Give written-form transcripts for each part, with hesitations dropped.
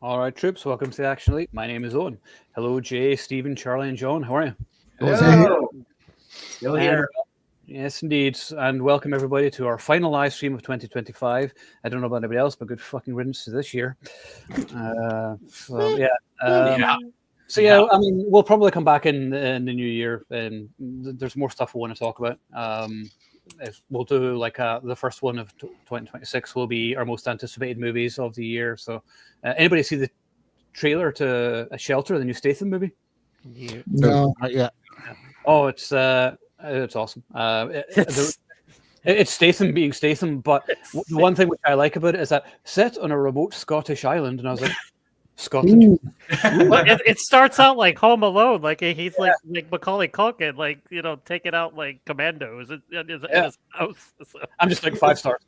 All right, troops, welcome to the Action Elite. My name is Owen. Hello, Jay, Stephen, Charlie, and John. How are you? Hello. Still And here. yes, indeed. And welcome everybody to our final live stream of 2025. I don't know about anybody else, but good fucking riddance to this year. Yeah. Yeah. I mean, we'll probably come back in the new year, and there's more stuff we want to talk about. If we'll do like the first one of 2026 will be our most anticipated movies of the year. So, anybody see the trailer to A Shelter, the new Statham movie? No. Not yet. Oh, it's awesome. It's Statham being Statham, but the one thing which I like about it is that set on a remote Scottish island, and I was like, Scotland. Ooh. Well, it starts out like Home Alone, like he's like Macaulay Culkin, like taking out like commandos in his house. So, I'm just like 5 stars.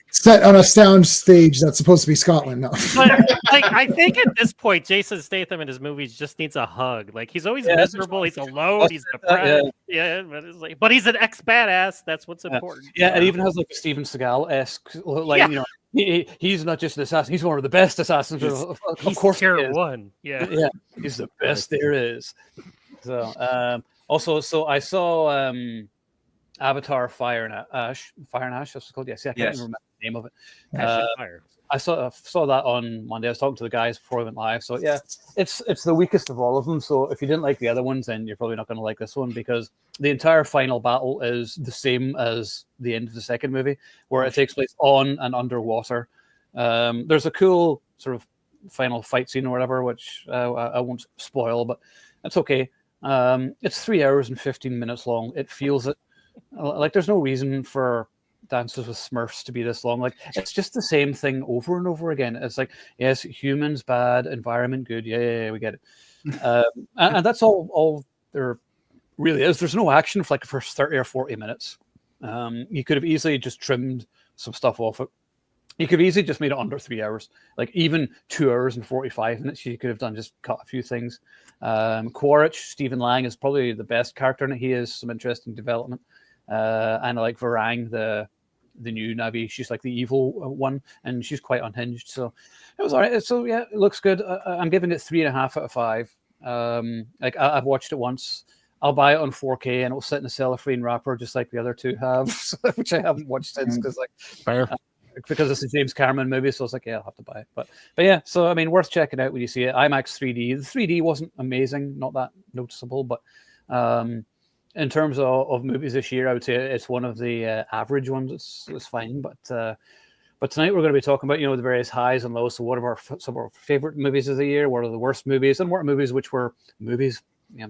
Set on a sound stage that's supposed to be Scotland. No. but like I think at this point, Jason Statham in his movies just needs a hug. Like he's always miserable, he's alone, he's depressed. But it's like, but he's an ex badass. That's what's important. Yeah, it even has like a Steven Seagal-esque, like he's not just an assassin; he's one of the best assassins. Of course, tier 1. Yeah, he's the best there is. So, so I saw Avatar: Fire and Ash. That's what it's called. Yes, I can't remember the name of it. Fire. I saw that on Monday. I was talking to the guys before I went live. So yeah, it's the weakest of all of them. So if you didn't like the other ones, then you're probably not going to like this one, because the entire final battle is the same as the end of the second movie, where it takes place on and underwater. There's a cool sort of final fight scene or whatever, which I won't spoil, but that's okay. It's 3 hours and 15 minutes long. It feels it. Like there's no reason for Dances with Smurfs to be this long. Like it's just the same thing over and over again. It's like, yes, humans bad, environment good. Yeah, we get it. And that's all there really is. There's no action for like the first 30 or 40 minutes. You could have easily just trimmed some stuff off it. You could have easily just made it under 3 hours. Like even 2 hours and 45 minutes, you could have done, just cut a few things. Quaritch, Stephen Lang, is probably the best character in it. He has some interesting development. And I like Varang, the new Navi. She's like the evil one, and she's quite unhinged. So it was all right. So yeah, it looks good. I'm giving it 3.5 out of 5. Like I've watched it once. I'll buy it on 4K, and it'll sit in a cellophane wrapper just like the other two have, which I haven't watched since because it's a James Cameron movie. So I was like, yeah, I'll have to buy it. But yeah, so I mean, worth checking out when you see it. IMAX 3D. The 3D wasn't amazing, not that noticeable, but in terms of movies this year, I would say it's one of the average ones. It's fine, but tonight we're going to be talking about the various highs and lows. So what are some of our favorite movies of the year? What are the worst movies? And what are movies which were movies?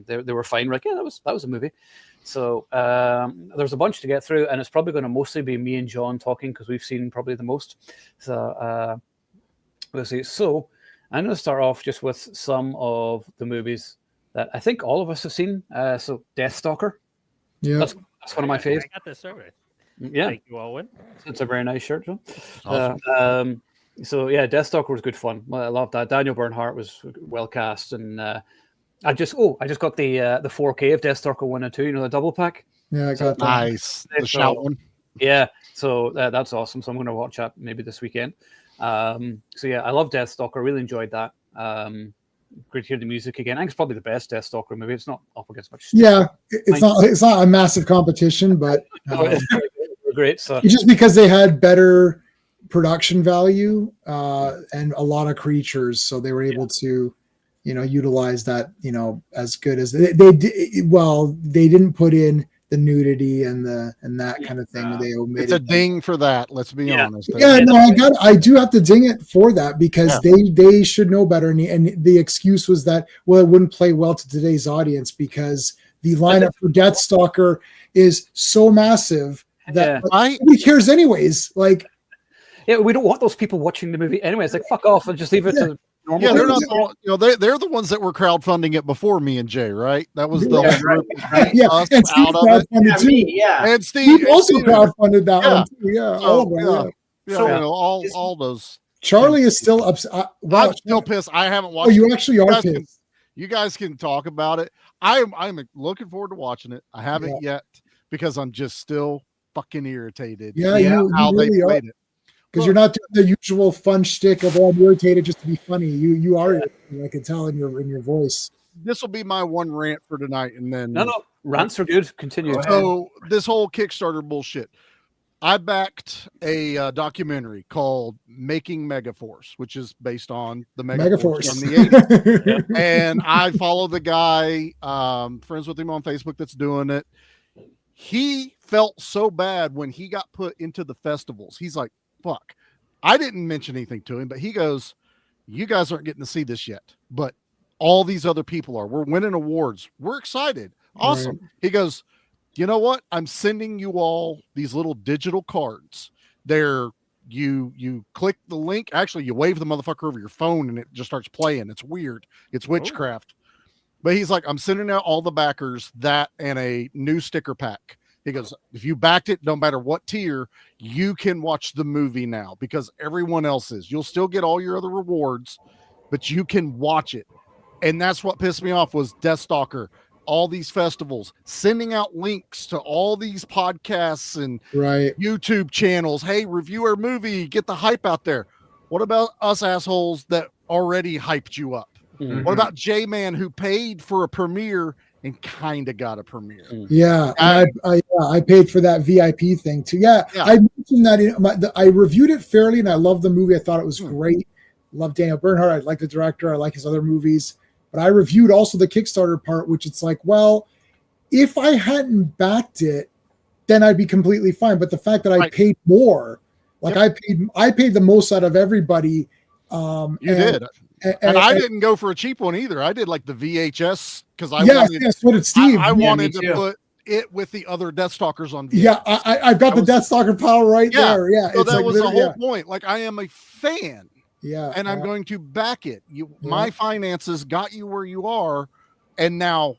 They were fine. Like that was a movie. So there's a bunch to get through, and it's probably going to mostly be me and John talking because we've seen probably the most. So let's see. So I'm going to start off just with some of the movies that I think all of us have seen. So Deathstalker. Yeah. That's one of my favorites. I got this survey. Yeah. Thank you, Owen. It's a very nice shirt, John. Awesome. So yeah, Deathstalker was good fun. I loved that. Daniel Bernhardt was well cast, and I just got the 4K of Deathstalker 1 and 2, the double pack. Yeah, I got that. Nice. The shout one. Yeah, so that's awesome. So I'm going to watch that maybe this weekend. So yeah, I love Deathstalker. Really enjoyed that. Great to hear the music again. I think it's probably the best Deathstalker movie. It's not up against much. Yeah, it's not a massive competition, but great. So just because they had better production value and a lot of creatures, so they were able to, utilize that, as good as they did. Well, they didn't put in the nudity and that kind of thing. They omitted. It's a ding for that. Let's be honest. Yeah, no, I do have to ding it for that because they should know better. And the excuse was that, well, it wouldn't play well to today's audience because the lineup for Deathstalker is so massive that who cares anyways? Like, yeah, we don't want those people watching the movie anyway. It's like, fuck off and just leave it to normal. Yeah, they're not. They're the ones that were crowdfunding it before me and Jay, right? That was the whole group. And Steve crowdfunded too. And Steve also crowdfunded that one too. Yeah, all those. Charlie is still upset. I'm still pissed. I haven't watched. Oh, you actually are pissed. You guys can talk about it. I'm looking forward to watching it. I haven't yet because I'm just still fucking irritated. Yeah, how you really they played it. because you're not doing the usual fun shtick of I'm irritated just to be funny. You are irritated, I can tell in your voice. This will be my one rant for tonight, and then No, rants are good. Continue. Go ahead. So this whole Kickstarter bullshit. I backed a documentary called Making Megaforce, which is based on the Megaforce from the 80s. And I follow the guy, friends with him on Facebook that's doing it. He felt so bad when he got put into the festivals. He's like, fuck. I didn't mention anything to him, but he goes, you guys aren't getting to see this yet, but all these other people are. We're winning awards. We're excited. Awesome. Right. He goes, you know what? I'm sending you all these little digital cards. You click the link. Actually, you wave the motherfucker over your phone and it just starts playing. It's weird. It's witchcraft. But he's like, I'm sending out all the backers that and a new sticker pack. He goes, if you backed it, no matter what tier, you can watch the movie now because everyone else is. You'll still get all your other rewards, but you can watch it. And that's what pissed me off was Deathstalker. All these festivals sending out links to all these podcasts and YouTube channels. Hey, review our movie, get the hype out there. What about us assholes that already hyped you up? Mm-hmm. What about J-Man who paid for a premiere and kind of got a premiere? Yeah, I paid for that VIP thing too. Yeah. I mentioned that I reviewed it fairly and I loved the movie. I thought it was great. Love Daniel Bernhardt. I like the director. I like his other movies. But I reviewed also the Kickstarter part, which it's like, well, if I hadn't backed it, then I'd be completely fine. But the fact that I paid more, like I paid the most out of everybody. You did. And I didn't go for a cheap one either. I did like the VHS because I so did Steve. I wanted to put it with the other Deathstalkers on VHS. Yeah, I've got the Deathstalker pile right there. Yeah, so that was the whole point. Like I am a fan. Yeah, and I'm going to back it. My finances got you where you are, and now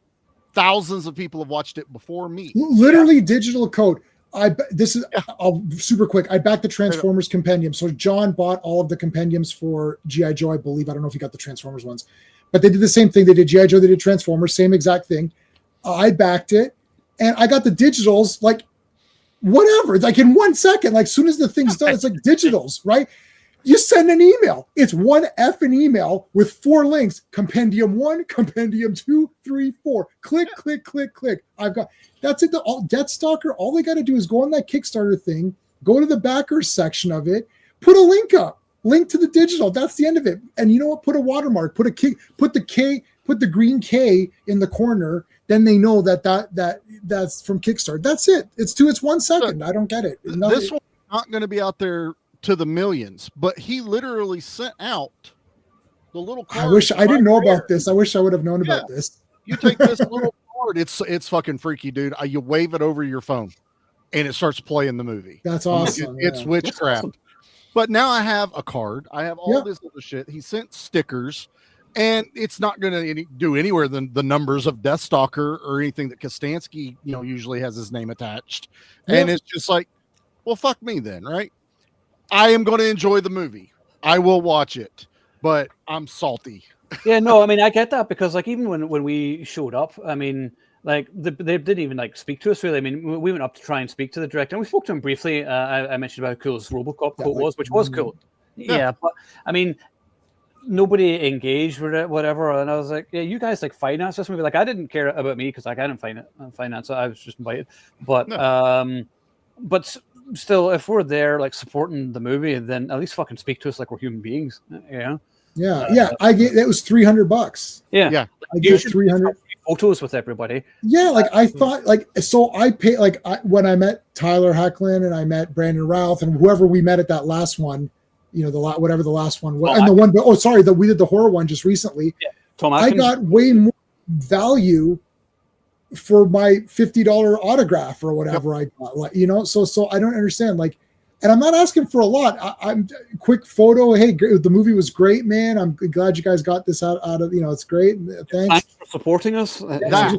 thousands of people have watched it before me. Literally digital code. I'll super quick. I backed the Transformers compendium. So John bought all of the compendiums for G.I. Joe, I believe. I don't know if he got the Transformers ones, but they did the same thing. They did G.I. Joe, they did Transformers, same exact thing. I backed it, and I got the digitals like whatever, like in 1 second. Like soon as the thing's done, it's like digitals, right? You send an email. It's one effing email with 4 links. Compendium 1, Compendium 2, 3, 4. Click, click, click, click. That's it. Deathstalker, all they got to do is go on that Kickstarter thing, go to the backers section of it, put a link up, link to the digital. That's the end of it. And you know what? Put a watermark, put the green K in the corner. Then they know that's from Kickstarter. That's it. It's 1 second. I don't get it. This one's not going to be out there to the millions, but he literally sent out the little card. I didn't know about this. I wish I would have known about this. You take this little card. It's fucking freaky, dude. You wave it over your phone and it starts playing the movie. That's awesome. It's witchcraft. Awesome. But now I have a card. I have all this other shit. He sent stickers and it's not going to do anywhere than the numbers of Deathstalker or anything that Kostansky, usually has his name attached. And it's just like, well, fuck me then. Right. I am going to enjoy the movie. I will watch it, but I'm salty. Yeah, no, I mean, I get that because like even when we showed up, I mean, like they didn't even like speak to us really. I mean, we went up to try and speak to the director, and we spoke to him briefly. I mentioned about how cool his RoboCop quote was, which was cool. Yeah, but I mean, nobody engaged with it, whatever. And I was like, yeah, you guys like finance this movie. Like, I didn't care about me because like I didn't finance it. I was just invited, but still, if we're there like supporting the movie, then at least fucking speak to us like we're human beings. I get it was $300. Yeah. I get 300 photos with everybody. Yeah, like I thought, like so I paid when I met Tyler Hecklin and I met Brandon Routh and whoever we met at that last one, whatever the last one was, we did the horror one just recently. Yeah, Tom I got way more value for my $50 autograph or whatever I got, so I don't understand, like, and I'm not asking for a lot. I'm quick photo. Hey, the movie was great, man. I'm glad you guys got this out of, it's great. Thanks for supporting us. That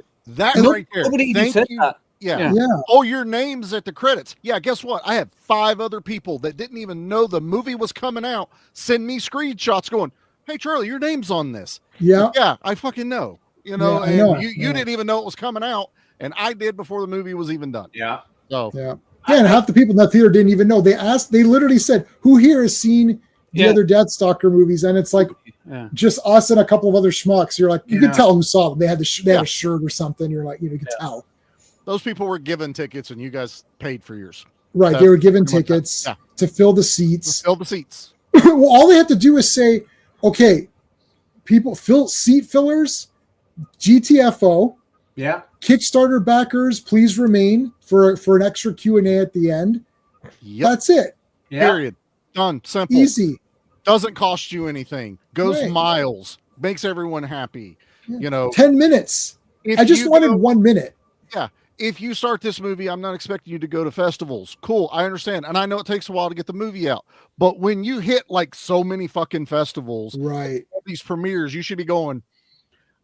right there. Thank you. That. Yeah. Oh, your name's at the credits. Yeah. Guess what? I have 5 other people that didn't even know the movie was coming out. Send me screenshots going, hey, Charlie, your name's on this. Yeah. Yeah. I fucking know. You know, you didn't even know it was coming out, and I did before the movie was even done. Yeah. So Yeah, and half the people in that theater didn't even know. They literally said, "Who here has seen the other Deathstalker movies?" And it's like just us and a couple of other schmucks. You're like, you could tell who saw them. They had had a shirt or something. You're like, you could tell. Those people were given tickets, and you guys paid for yours. Right, they were given tickets to fill the seats. Fill the seats. Well, all they had to do is say, "Okay, people, fill seat fillers, GTFO." Yeah. Kickstarter backers, please remain for an extra Q&A at the end. Yep. That's it. Yeah. Period. Done. Simple. Easy. Doesn't cost you anything. Goes miles. Makes everyone happy. Yeah. 10 minutes. I just wanted 1 minute. Yeah. If you start this movie, I'm not expecting you to go to festivals. Cool. I understand. And I know it takes a while to get the movie out. But when you hit like so many fucking festivals, right? These premieres, you should be going,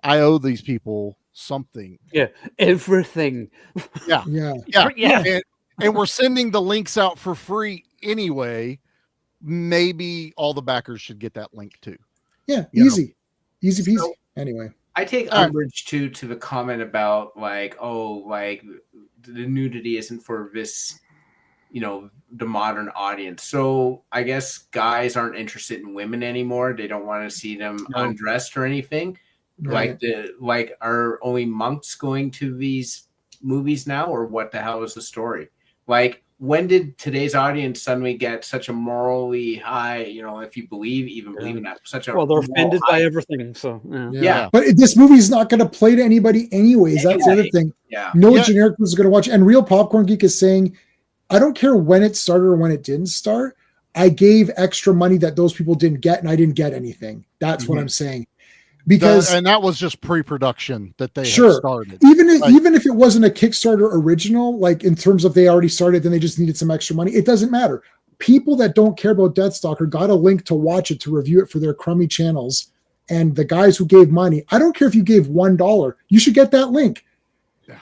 I owe these people something. Yeah. Everything. Yeah. Yeah. And we're sending the links out for free anyway. Maybe all the backers should get that link too. Yeah. Easy peasy. So, anyway. I take umbrage to the comment about like, the nudity isn't for this, the modern audience. So I guess guys aren't interested in women anymore. They don't want to see them undressed or anything. Right. Are only monks going to these movies now, or what the hell is the story? Like, when did today's audience suddenly get such a morally high, if you believe in that, such a they're offended by everything. So yeah. But this movie's not going to play to anybody anyways. That's the other thing. Yeah. No generic was going to watch. And Real Popcorn Geek is saying, I don't care when it started or when it didn't start. I gave extra money that those people didn't get, and I didn't get anything. That's what I'm saying. Because and that was just pre-production that they had started. Even if it wasn't a Kickstarter original, like in terms of they already started, then they just needed some extra money. It doesn't matter. People that don't care about Deathstalker got a link to watch it, to review it for their crummy channels. And the guys who gave money, I don't care if you gave $1, you should get that link. Yeah.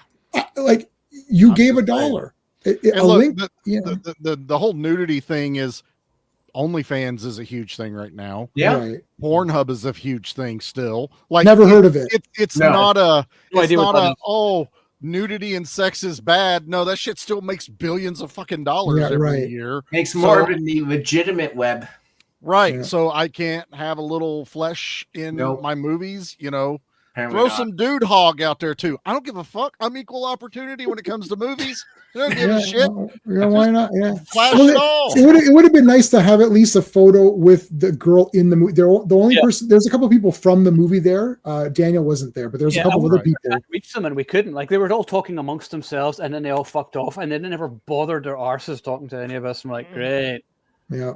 You gave $1. The whole nudity thing is, OnlyFans is a huge thing right now. Yeah. Right. Pornhub is a huge thing still. Like, never heard of it. It's not nudity and sex is bad. No, that shit still makes billions of fucking dollars every year. Makes more than the legitimate web. Right. Yeah. So I can't have a little flesh in my movies, Apparently throw not. some dude hog out there too. I don't give a fuck. I'm equal opportunity when it comes to movies. I don't give a shit. Yeah, why not? Yeah. Flash it all. It would have been nice to have at least a photo with the girl in the movie. The only person, there's a couple of people from the movie there. Daniel wasn't there, but there's a couple of other people. We reached them and we couldn't. Like, they were all talking amongst themselves, and then they all fucked off, and then they never bothered their arses talking to any of us. I'm like, great. Yeah.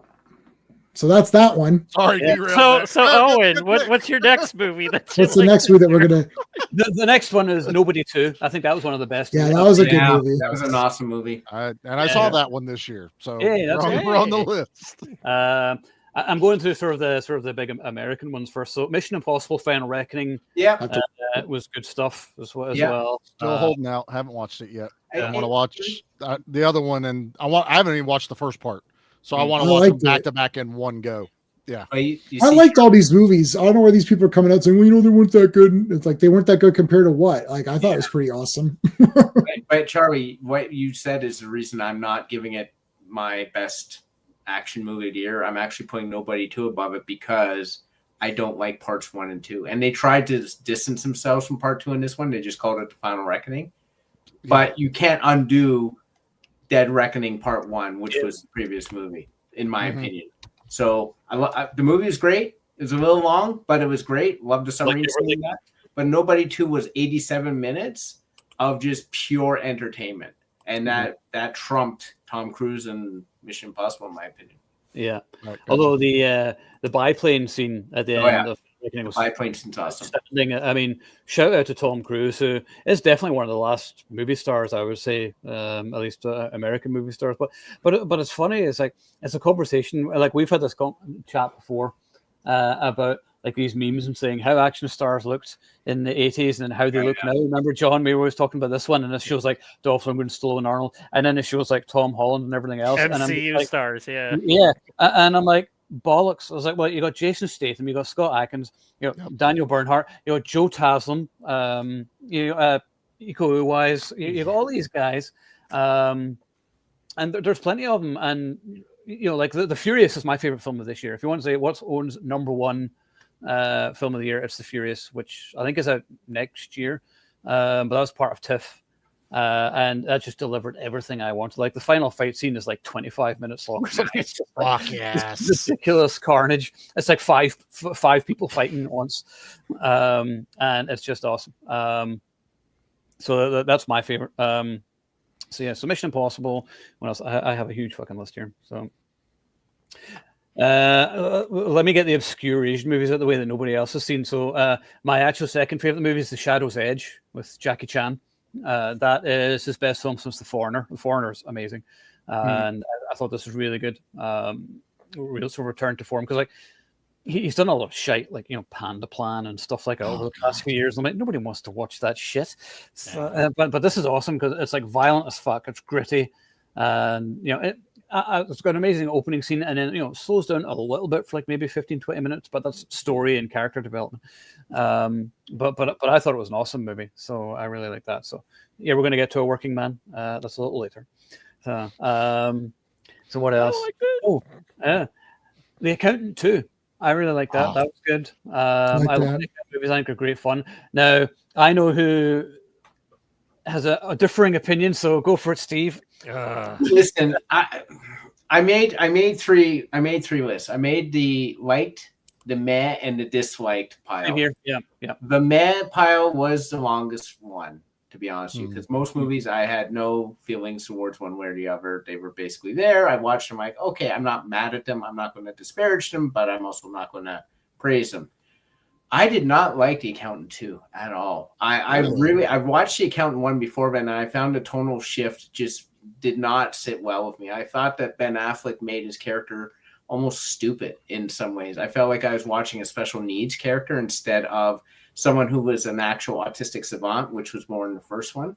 So that's that one. Sorry, So Owen, what's your next movie? What's the next movie that we're gonna? The next one is Nobody 2. I think that was one of the best. Yeah, that was a good movie. That was an awesome movie. I saw that one this year. So we're on the list. I'm going through sort of the big American ones first. So Mission Impossible: Final Reckoning. Yeah, was good stuff as well. Still holding out. Haven't watched it yet. I want to watch the other one, and I haven't even watched the first part. So I want to watch them back to back in one go. Yeah. I liked all these movies. I don't know where these people are coming out saying, well, they weren't that good. It's like, they weren't that good compared to what? Like, I thought it was pretty awesome. But Charlie, what you said is the reason I'm not giving it my best action movie of the year. I'm actually putting Nobody 2 above it because I don't like parts 1 and 2. And they tried to distance themselves from part 2 in this one. They just called it The Final Reckoning. Yeah. But you can't undo Dead Reckoning Part 1, which was the previous movie, in my opinion. So the movie is great. It was a little long, but it was great. Love the summary saying that. But Nobody 2 was 87 minutes of just pure entertainment. And that trumped Tom Cruise and Mission Impossible, in my opinion. Yeah. Although the biplane scene at the end of was biplane scene's awesome. I mean, shout out to Tom Cruise, who is definitely one of the last movie stars, I would say, at least American movie stars. But it's funny. It's like, it's a conversation. Like, we've had this chat before about like these memes and saying how action stars looked in the 80s and how they look now. Remember, John, we were always talking about this one, and it shows like Dolph Lundgren, Stallone, Arnold, and then it shows like Tom Holland and everything else. MCU and stars, yeah. And I'm like, bollocks. I was like, well, you got Jason Statham, you got Scott Adkins, Daniel Bernhardt, you got Joe Taslim, Iko Uwais, you got all these guys. and there's plenty of them. And like the Furious is my favorite film of this year. If you want to say what's Owen's number one film of the year, it's The Furious, which I think is out next year. But that was part of TIFF. And that just delivered everything I wanted. Like the final fight scene is like 25 minutes long or something. It's just Fuck yes. ridiculous carnage. It's like five people fighting at once. And it's just awesome. So that's my favorite. So Mission Impossible. What else? I have a huge fucking list here. So let me get the obscure Asian movies out of the way that nobody else has seen. So my actual second favorite movie is The Shadow's Edge with Jackie Chan. That is his best film since The Foreigner. The Foreigner is amazing, and I thought this was really good. Real sort of return to form, because like he's done a lot of shite, like Panda Plan and stuff like that over the past few years. I'm like, nobody wants to watch that shit. So, but this is awesome because it's like violent as fuck. It's gritty, and it's got an amazing opening scene, and then it slows down a little bit for like maybe 15-20 minutes, but that's story and character development. But I thought it was an awesome movie, so I really like that. So yeah, we're gonna get to A Working Man. That's a little later. So what else? The Accountant too. I really like that. That was good. I love movies. I think are great fun. Now I know who has a differing opinion, so go for it, Steve. Listen, I made three lists. I made the liked, the meh, and the disliked pile. I'm here. Yeah. The meh pile was the longest one, to be honest with you, because most movies I had no feelings towards one way or the other. They were basically there. I watched them like, okay, I'm not mad at them. I'm not going to disparage them, but I'm also not going to praise them. I did not like The Accountant 2 at all. I've watched The Accountant 1 before, and I found the tonal shift just did not sit well with me. I thought that Ben Affleck made his character almost stupid in some ways. I felt like I was watching a special needs character instead of someone who was an actual autistic savant, which was more in the first one.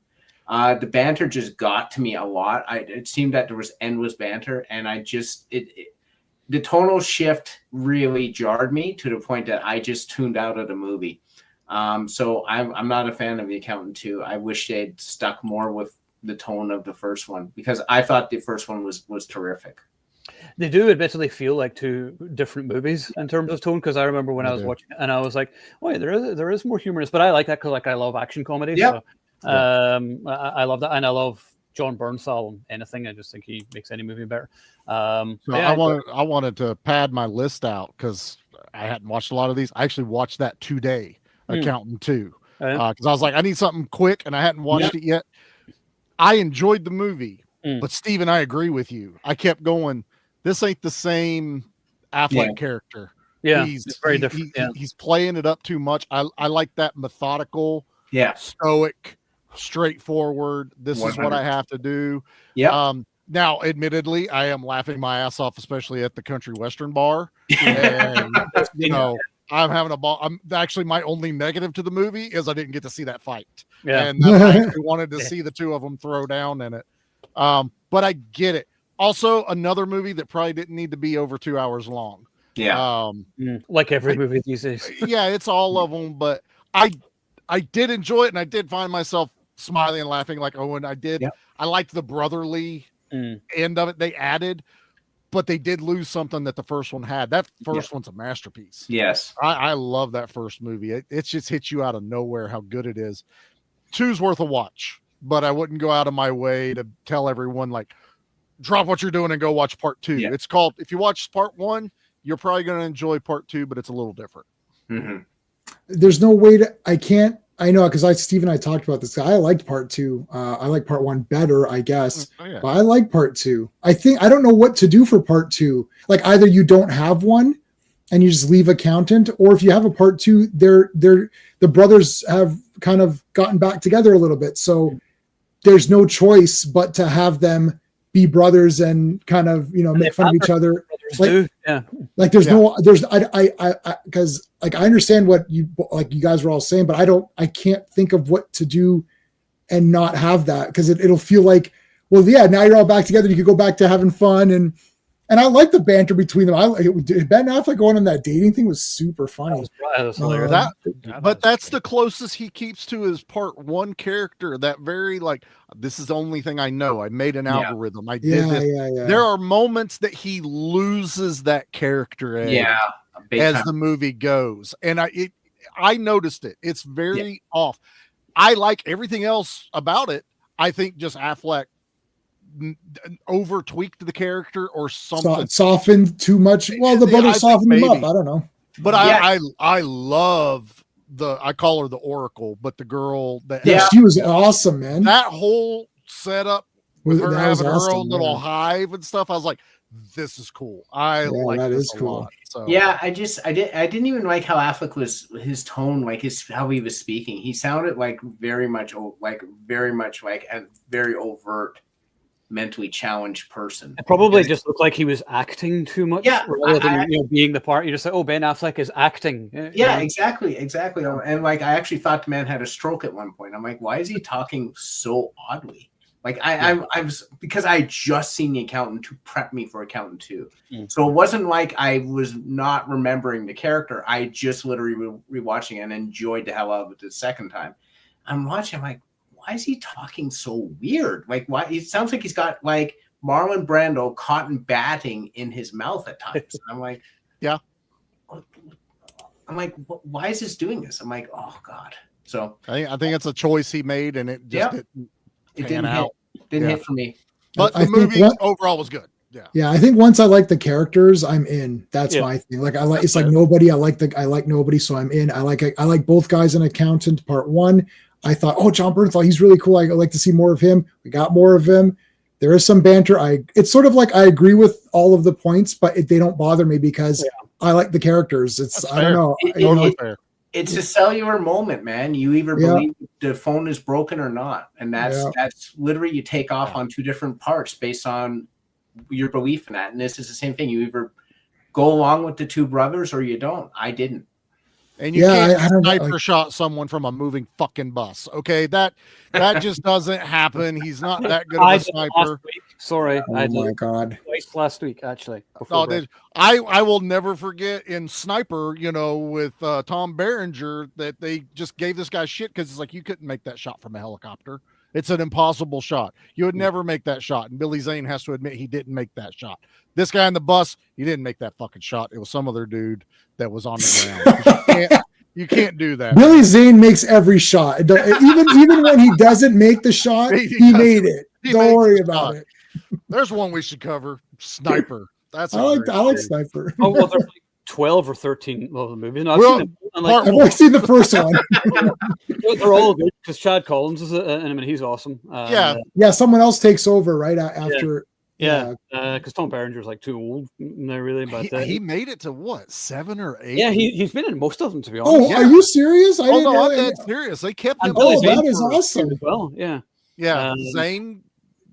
The banter just got to me a lot. It seemed that there was endless banter, and the tonal shift really jarred me to the point that I just tuned out of the movie. So I'm not a fan of The Accountant 2. I wish they'd stuck more with the tone of the first one, because I thought the first one was terrific. They do admittedly feel like two different movies in terms of tone, because I remember when I was watching it and I was like, oh, yeah, there is more humorous, but I like that because like I love action comedies. Yeah. So, I love that, and I love John Bernthal and anything. I just think he makes any movie better. I wanted to pad my list out because I hadn't watched a lot of these. I actually watched that today, Accountant 2, because I was like, I need something quick, and I hadn't watched it yet. I enjoyed the movie, but Steve and I agree with you. I kept going, this ain't the same Affleck character. Yeah, it's very different. He's playing it up too much. I like that methodical, stoic, straightforward. This 100. Is what I have to do. Yeah. Now, admittedly, I am laughing my ass off, especially at the country western bar. And I'm having a ball. Actually, my only negative to the movie is I didn't get to see that fight. Yeah. And I actually wanted to see the two of them throw down in it. But I get it. Also, another movie that probably didn't need to be over 2 hours long. Yeah. Like every movie these days. Yeah, it's all of them. But I did enjoy it, and I did find myself smiling and laughing like Owen. I did. Yep. I liked the brotherly end of it they added, but they did lose something that the first one had. That first one's a masterpiece. Yes. I love that first movie. It just hits you out of nowhere how good it is. 2's worth a watch, but I wouldn't go out of my way to tell everyone like, drop what you're doing and go watch part 2. Yeah. It's called, if you watch part 1, you're probably going to enjoy part 2, but it's a little different. Mm-hmm. There's no way I know, because Steve and I talked about this. I liked part 2. I like part 1 better, I guess. But I like part 2. I don't know what to do for part 2. Like either you don't have one and you just leave Accountant, or if you have a part 2, the brothers have kind of gotten back together a little bit. So there's no choice but to have them be brothers and kind of, make fun of each other. Like there's because like I understand what you guys were all saying, but I can't think of what to do and not have that, because it'll feel like, well, yeah, now you're all back together. You could go back to having fun, and and I like the banter between them. Ben Affleck going on that dating thing was super funny. That was hilarious. But that's the closest he keeps to his part one character. That very like, this is the only thing I know. I made an algorithm. I did this. Yeah. There are moments that he loses that character as the movie goes, and I noticed it. It's very off. I like everything else about it. I think just Affleck over tweaked the character or something, softened too much. Well, the brother softened him up. I don't know, but I love I call her the Oracle, but the girl that she was awesome, man. That whole setup with her having her own little hive and stuff, I was like, this is cool. I like that. Is cool. Lot, so. Yeah, I didn't even like how Affleck was, his tone, like how he was speaking. He sounded like very much like a very overt, mentally challenged person. It probably just looked like he was acting too much, rather than being the part. You just say, "Oh, Ben Affleck is acting." Yeah, exactly. And like, I actually thought the man had a stroke at one point. I'm like, why is he talking so oddly? Like I was, because I had just seen The Accountant to prep me for Accountant 2. So it wasn't like I was not remembering the character. I just literally rewatching it and enjoyed the hell out of it the second time. I'm watching, I'm like, why is he talking so weird? Like, why? It sounds like he's got like Marlon Brando cotton batting in his mouth at times. And I'm like, why is this doing this? I'm like, oh God. So I think it's a choice he made, and it just didn't hit for me. But the movie overall was good. Yeah, I think once I like the characters, I'm in. That's my thing. Like it's like Nobody. I like Nobody, so I'm in. I like both guys in Accountant Part 1. I thought, John Bernthal, he's really cool. I like to see more of him. We got more of him. There is some banter. It's sort of like I agree with all of the points, but they don't bother me because I like the characters. I don't know. Totally fair. It's a cellular moment, man. You either believe the phone is broken or not. And that's literally, you take off on two different parts based on your belief in that. And this is the same thing. You either go along with the two brothers or you don't. I didn't. And you can't sniper shot someone from a moving fucking bus. Okay. That just doesn't happen. He's not that good of a sniper. Sorry. Oh my God. Twice last week, actually. I will never forget in Sniper, with Tom Berenger, that they just gave this guy shit because it's like, you couldn't make that shot from a helicopter. It's an impossible shot. You would never make that shot. And Billy Zane has to admit he didn't make that shot. This guy on the bus, he didn't make that fucking shot. It was some other dude that was on the ground. You can't do that. Billy Zane makes every shot. Even when he doesn't make the shot, he made it. Don't worry about it. There's one we should cover. Sniper. I like Sniper. Oh, well, there's like 12 or 13 of the movies. No, I've only seen the first one. They're all good because Chad Collins is in him, and he's awesome. Someone else takes over right after. Because Tom Berenger's like too old now, really. But he made it to what, 7 or 8? Yeah, he's been in most of them, to be honest. Are you serious? I'm dead serious. They kept him. That is awesome. As well, yeah. Zane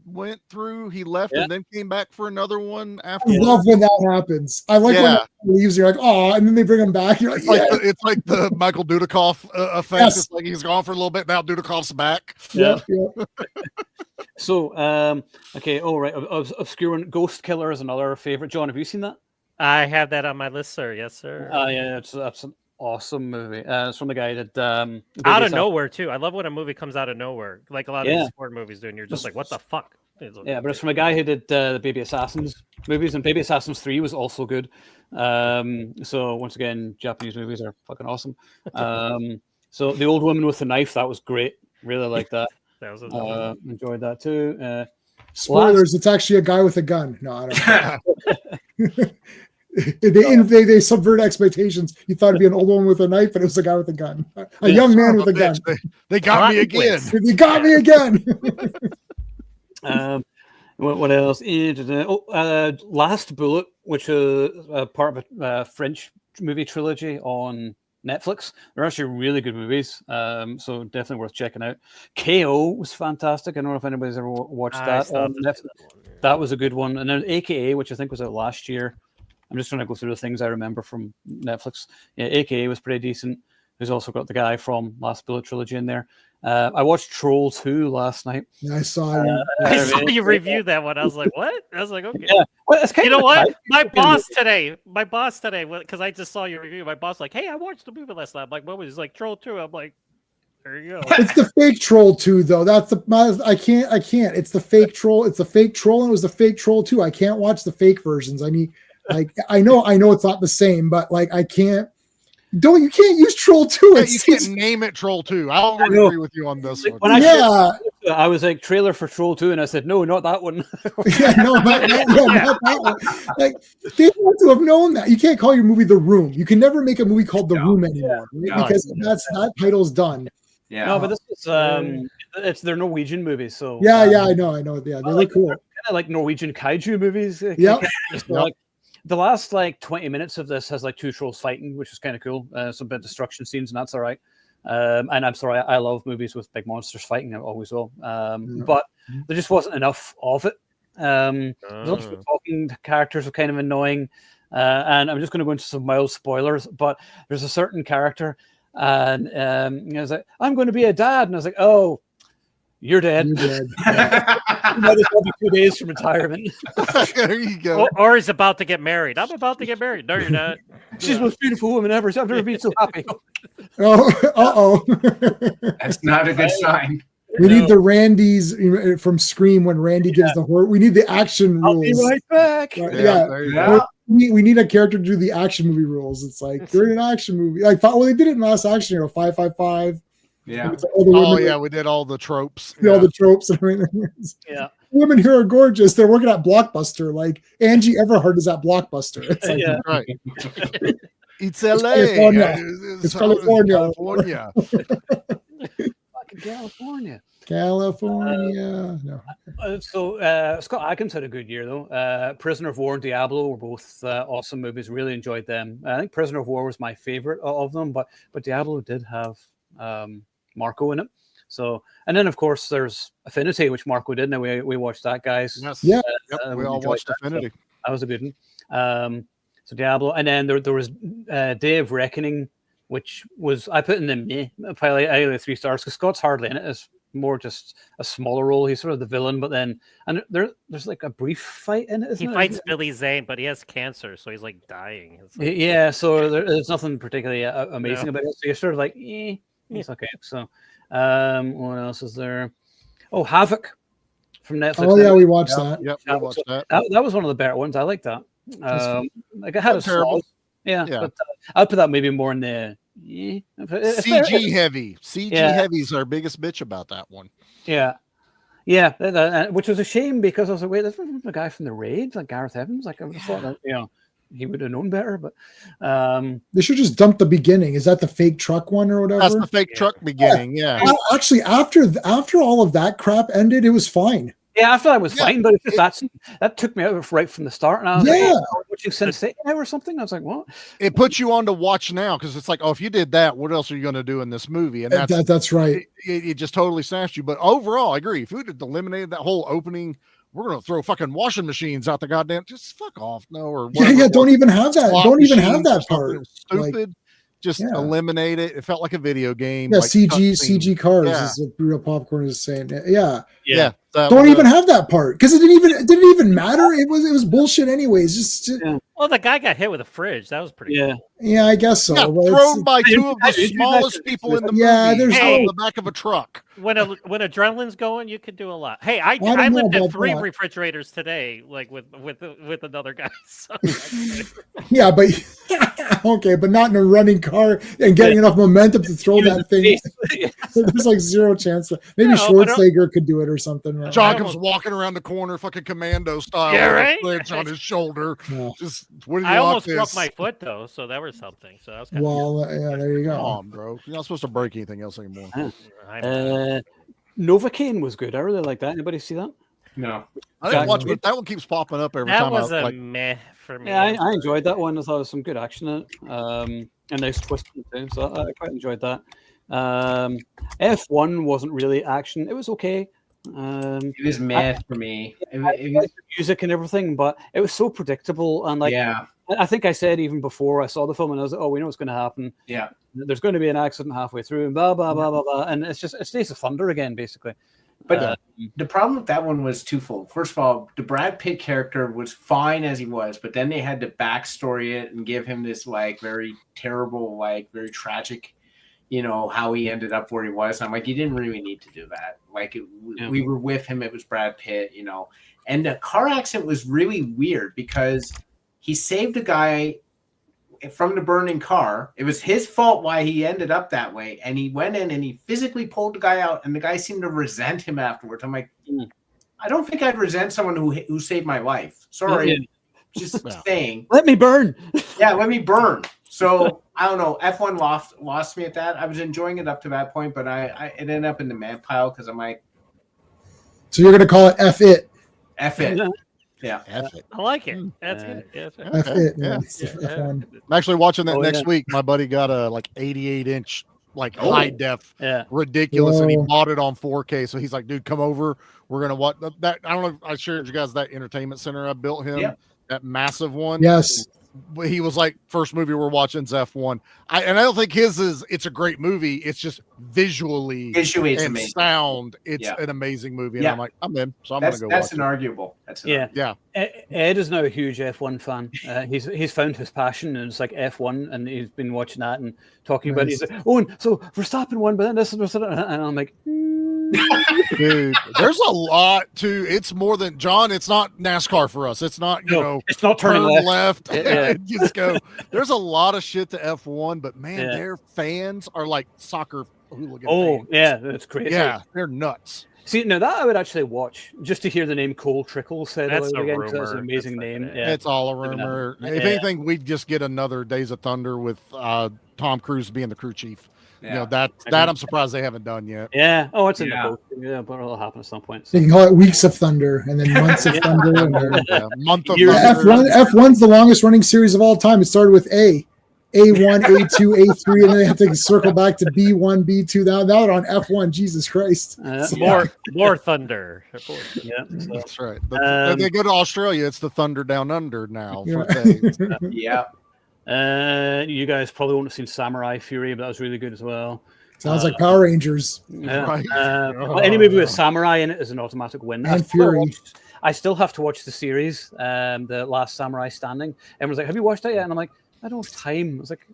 went through, he left and then came back for another one after. I love when that happens. I like when he leaves, you're like, oh, and then they bring him back. You're like, it's like the Michael Dudikoff effect. Yes. It's like he's gone for a little bit, now Dudikov's back. So obscure one. Ghost Killer is another favorite. John, have you seen that? I have that on my list, sir. Yes, sir. That's an awesome movie. It's from the guy that out of nowhere too. I love when a movie comes out of nowhere, like a lot of these sport movies do, and you're just like, what the fuck? Yeah, but it's from a guy who did the Baby Assassins movies, and Baby Assassins 3 was also good. So once again, Japanese movies are fucking awesome. So The Old Woman with the Knife, that was great. Really liked that. That was enjoyed that too. Spoilers, it's actually a guy with a gun. No, I don't know. They subvert expectations. You thought it'd be an old woman with a knife, but it was a guy with a gun. A young man with a gun. They got me again. They got me again. What else? Last Bullet, which is part of a French movie trilogy on Netflix. They're actually really good movies, so definitely worth checking out. KO was fantastic. I don't know if anybody's ever watched that on Netflix. That was a good one. And then AKA, which I think was out last year. I'm just trying to go through the things I remember from Netflix. Yeah, AKA was pretty decent. who's also got the guy from Last Bullet trilogy in there. I watched Troll 2 last night. Yeah, I saw you. I saw you review that one. I was like, what? I was like, okay. Yeah, well, it's kind You know of what? My boss today, because I just saw your review. My boss like, hey, I watched the movie last night. I'm like, what was it? He's like Troll 2? I'm like, there you go. It's the fake Troll 2, though. That's I can't. It's the fake Troll. It's the fake Troll, and it was the fake Troll 2. I can't watch the fake versions. I mean, like, I know it's not the same, but like, I can't. You can't use Troll 2. Yeah, you can't name it Troll 2. I'll agree with you on this one. When I was like, trailer for Troll 2, and I said, no, not that one. Yeah, no, not that one. Like, they have to have known that. You can't call your movie The Room. You can never make a movie called The Room anymore, right? Because that title's done. Yeah. No, but this is they're Norwegian movies, so I know. Yeah, they look cool. Kind of like Norwegian kaiju movies. Yeah. Like, the last like 20 minutes of this has like 2 trolls fighting, which is kind of cool. Some bit of destruction scenes, and that's all right. And I'm sorry, I love movies with big monsters fighting. I always will. But there just wasn't enough of it. The talking characters were kind of annoying. And I'm just going to go into some mild spoilers. But there's a certain character, and I was like, I'm going to be a dad, and I was like, oh. You're dead. You might as well be 2 days from retirement. There you go. Or he's about to get married. I'm about to get married. No, you're not. She's the most beautiful woman ever. I've never been so happy. Oh. That's not a good sign. We need the Randys from Scream when Randy gives the horror. We need the action rules. I'll be right back. We need a character to do the action movie rules. It's like you're in an action movie. Like, well, they did it in Last Action Hero 555. Yeah. We did all the tropes. All the tropes and everything. Yeah. Women here are gorgeous. They're working at Blockbuster. Like Angie Everhart is at Blockbuster. It's like, right. It's LA. It's California. Fucking California. No. So Scott Adkins had a good year though. Prisoner of War and Diablo were both awesome movies. Really enjoyed them. I think Prisoner of War was my favorite of them, but Diablo did have Marco in it. So, and then of course there's Affinity, which Marco did. Now we watched that, guys. Yes. Yeah. We all watched Affinity. So that was a good one. So Diablo, and then there was Day of Reckoning, which was I put in the probably out of the 3 stars because Scott's hardly in it. It's more just a smaller role. He's sort of the villain, but then there's like a brief fight in it. He fights Billy Zane, but he has cancer, so he's like dying. Like, yeah, so there's nothing particularly amazing about it. So you're sort of like, it's okay. So, what else is there? Oh, Havoc from Netflix. Oh yeah, we watched that. Yep, we watched that. That was one of the better ones. I like that. Like it had a terrible. Yeah, but I'd put that maybe more in the CG heavy. CG heavy is our biggest bitch about that one. Yeah, which was a shame because I was like, wait, this was the guy from the Raid, like Gareth Evans. Like I would have thought that he would have known better, but they should just dump the beginning. Is that the fake truck one or whatever? That's the fake truck beginning. Yeah. Actually, after all of that crap ended, it was fine. Yeah, after that was fine, but it's just that took me out right from the start. And I was like, watching Sensei or something. I was like, what? It puts you on to watch now because it's like, oh, if you did that, what else are you going to do in this movie? And that's right. It just totally snatched you. But overall, I agree. If we had eliminated that whole opening, we're going to throw fucking washing machines out the goddamn. Just fuck off, no, or don't even have that. Don't even have that part. Stupid. Just eliminate it. It felt like a video game. Yeah, like CG cars is what Real Popcorn is saying. Yeah. Don't even have that part because it didn't even matter. It was bullshit anyways. Just well, the guy got hit with a fridge. That was pretty cool. Yeah, I guess so. Thrown by 2 of the smallest people in the movie. There's on the back of a truck. When adrenaline's going, you can do a lot. Hey, I lived at 3 refrigerators today, like with another guy. So. Yeah, but okay, but not in a running car and getting enough momentum to throw that thing. There's like zero chance. Maybe Schwarzenegger could do it or something. Right? John comes walking around the corner, fucking commando style, with a on his shoulder. Yeah. Just I almost broke my foot though, so that was something. So that was kind of there you go. Come on, bro. You're not supposed to break anything else anymore. Novocaine was good. I really like that. Anybody see that? No, I didn't watch, but that one keeps popping up every time. That was a meh for me. Yeah, I enjoyed that one. I thought there was some good action in it, and nice twist too. So I quite enjoyed that. F1 wasn't really action. It was okay. It was mad for me. I liked the music and everything, but it was so predictable. And like, yeah, I think I said even before I saw the film, and I was like, oh, we know what's going to happen. yeah. There's going to be an accident halfway through, and blah blah blah blah blah, and it's Days of Thunder again, basically. But the problem with that one was twofold. First of all, the Brad Pitt character was fine as he was, but then they had to backstory it and give him this like very terrible, like very tragic, how he ended up where he was. And I'm like, you didn't really need to do that. Like we were with him. It was Brad Pitt, and the car accident was really weird because he saved a guy from the burning car. It was his fault why he ended up that way. And he went in and he physically pulled the guy out, and the guy seemed to resent him afterwards. I'm like, I don't think I'd resent someone who saved my life. Sorry. Just saying. Let me burn. Yeah, let me burn. So I don't know. F1 lost me at that. I was enjoying it up to that point, but it ended up in the mad pile because I'm like. So you're gonna call it F it. F it. Yeah. F it. I like it. That's good. F it. Yeah. F1. I'm actually watching that next week. My buddy got a 88-inch high def, ridiculous, and he bought it on 4K. So he's like, dude, come over. We're gonna watch that. I don't know if I shared you guys that entertainment center I built him, that massive one. Yes. He was like, first movie we're watching is F1. I don't think it's a great movie. It's just visually and amazing. Sound. It's an amazing movie. And I'm like, I'm in. So I'm going to go that's watch an it. arguable. Yeah. Ed is now a huge F1 fan. He's found his passion, and it's like F1, and he's been watching that and talking about it. He's like, oh, and so Verstappen won, but then this and I'm like, dude, there's a lot to. It's more than John. It's not NASCAR for us. It's not it's not turning left. Just go. There's a lot of shit to F1, but man, their fans are like soccer hooligan fans. Yeah, that's crazy. Yeah, they're nuts. See, now that I would actually watch just to hear the name Cole Trickle said that's again. Rumor. That's an amazing name. Yeah. It's all a rumor. If anything, we'd just get another Days of Thunder with Tom Cruise being the crew chief. Yeah. That I'm surprised they haven't done yet. Yeah. Oh, it's in the book. Yeah, but it'll happen at some point. So. You can call it Weeks of Thunder and then Months of Thunder. And then, Month of Thunder. F1's the longest running series of all time. It started with A1, A2, A3, and then they have to circle back to B1, B2. Now they're on F1. Jesus Christ. More Thunder. Yeah, that's right. They go to Australia. It's the Thunder Down Under now. Yeah. You guys probably won't have seen Samurai Fury, but that was really good as well. Sounds like Power Rangers. Yeah. Right. Well, any movie with Samurai in it is an automatic win. And Fury. I still have to watch the series, The Last Samurai Standing. Everyone's like, have you watched that yet? And I'm like, I don't have time. I was like,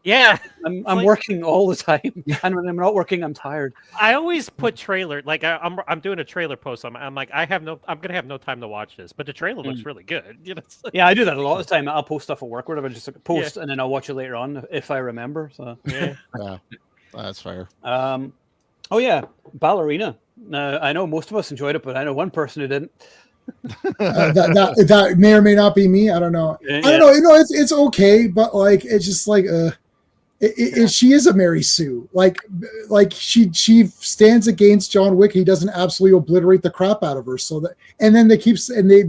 I'm working all the time. And when I'm not working, I'm tired. I always put trailer, like I'm doing a trailer post. I'm like, I'm gonna have no time to watch this, but the trailer looks really good. Yeah, I do that a lot of the time. I'll post stuff at work, whatever, just post, and then I'll watch it later on if I remember. So yeah, that's fair. Oh yeah, Ballerina. Now I know most of us enjoyed it, but I know one person who didn't. That may or may not be me. I don't know. I don't know. It's okay, but like it's just like she is a Mary Sue. Like she stands against John Wick. He doesn't absolutely obliterate the crap out of her. So that, and then the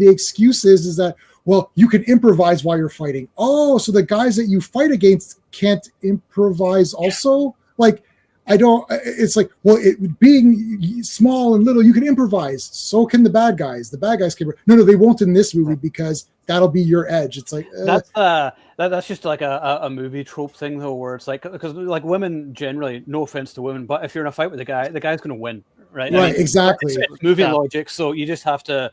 excuse is that, well, you can improvise while you're fighting. Oh, so the guys that you fight against can't improvise also? Like, I don't, it's like, well, being small and little, you can improvise. So can the bad guys. The bad guys can. No, they won't in this movie because that'll be your edge. It's like, that's just like a movie trope thing though, where it's like, because like women generally, no offense to women, but if you're in a fight with the guy's going to win, right? Right, exactly. It's movie logic. So you just have to,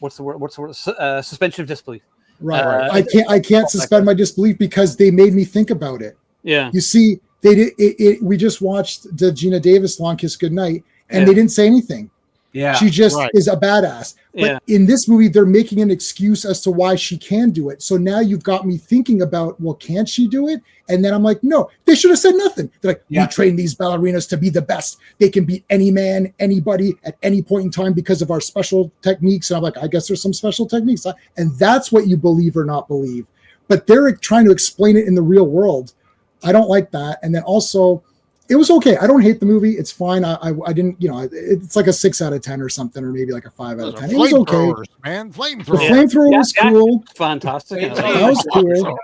what's the word? Suspension of disbelief. Right. I can't suspend my disbelief because they made me think about it. Yeah. You see, they did it. We just watched the Gina Davis Long Kiss Goodnight, and they didn't say anything. Yeah, she just is a badass. But in this movie, they're making an excuse as to why she can do it. So now you've got me thinking about, well, can't she do it? And then I'm like, no, they should have said nothing. They're like, we train these ballerinas to be the best. They can beat any man, anybody at any point in time because of our special techniques. And I'm like, I guess there's some special techniques. And that's what you believe or not believe. But they're trying to explain it in the real world. I don't like that. And then also, it was okay. I don't hate the movie. It's fine. I didn't, it's like a 6 out of 10 or something, or maybe like a 5 out of 10. It was okay. Man, The flamethrower was cool. Fantastic. That was cool.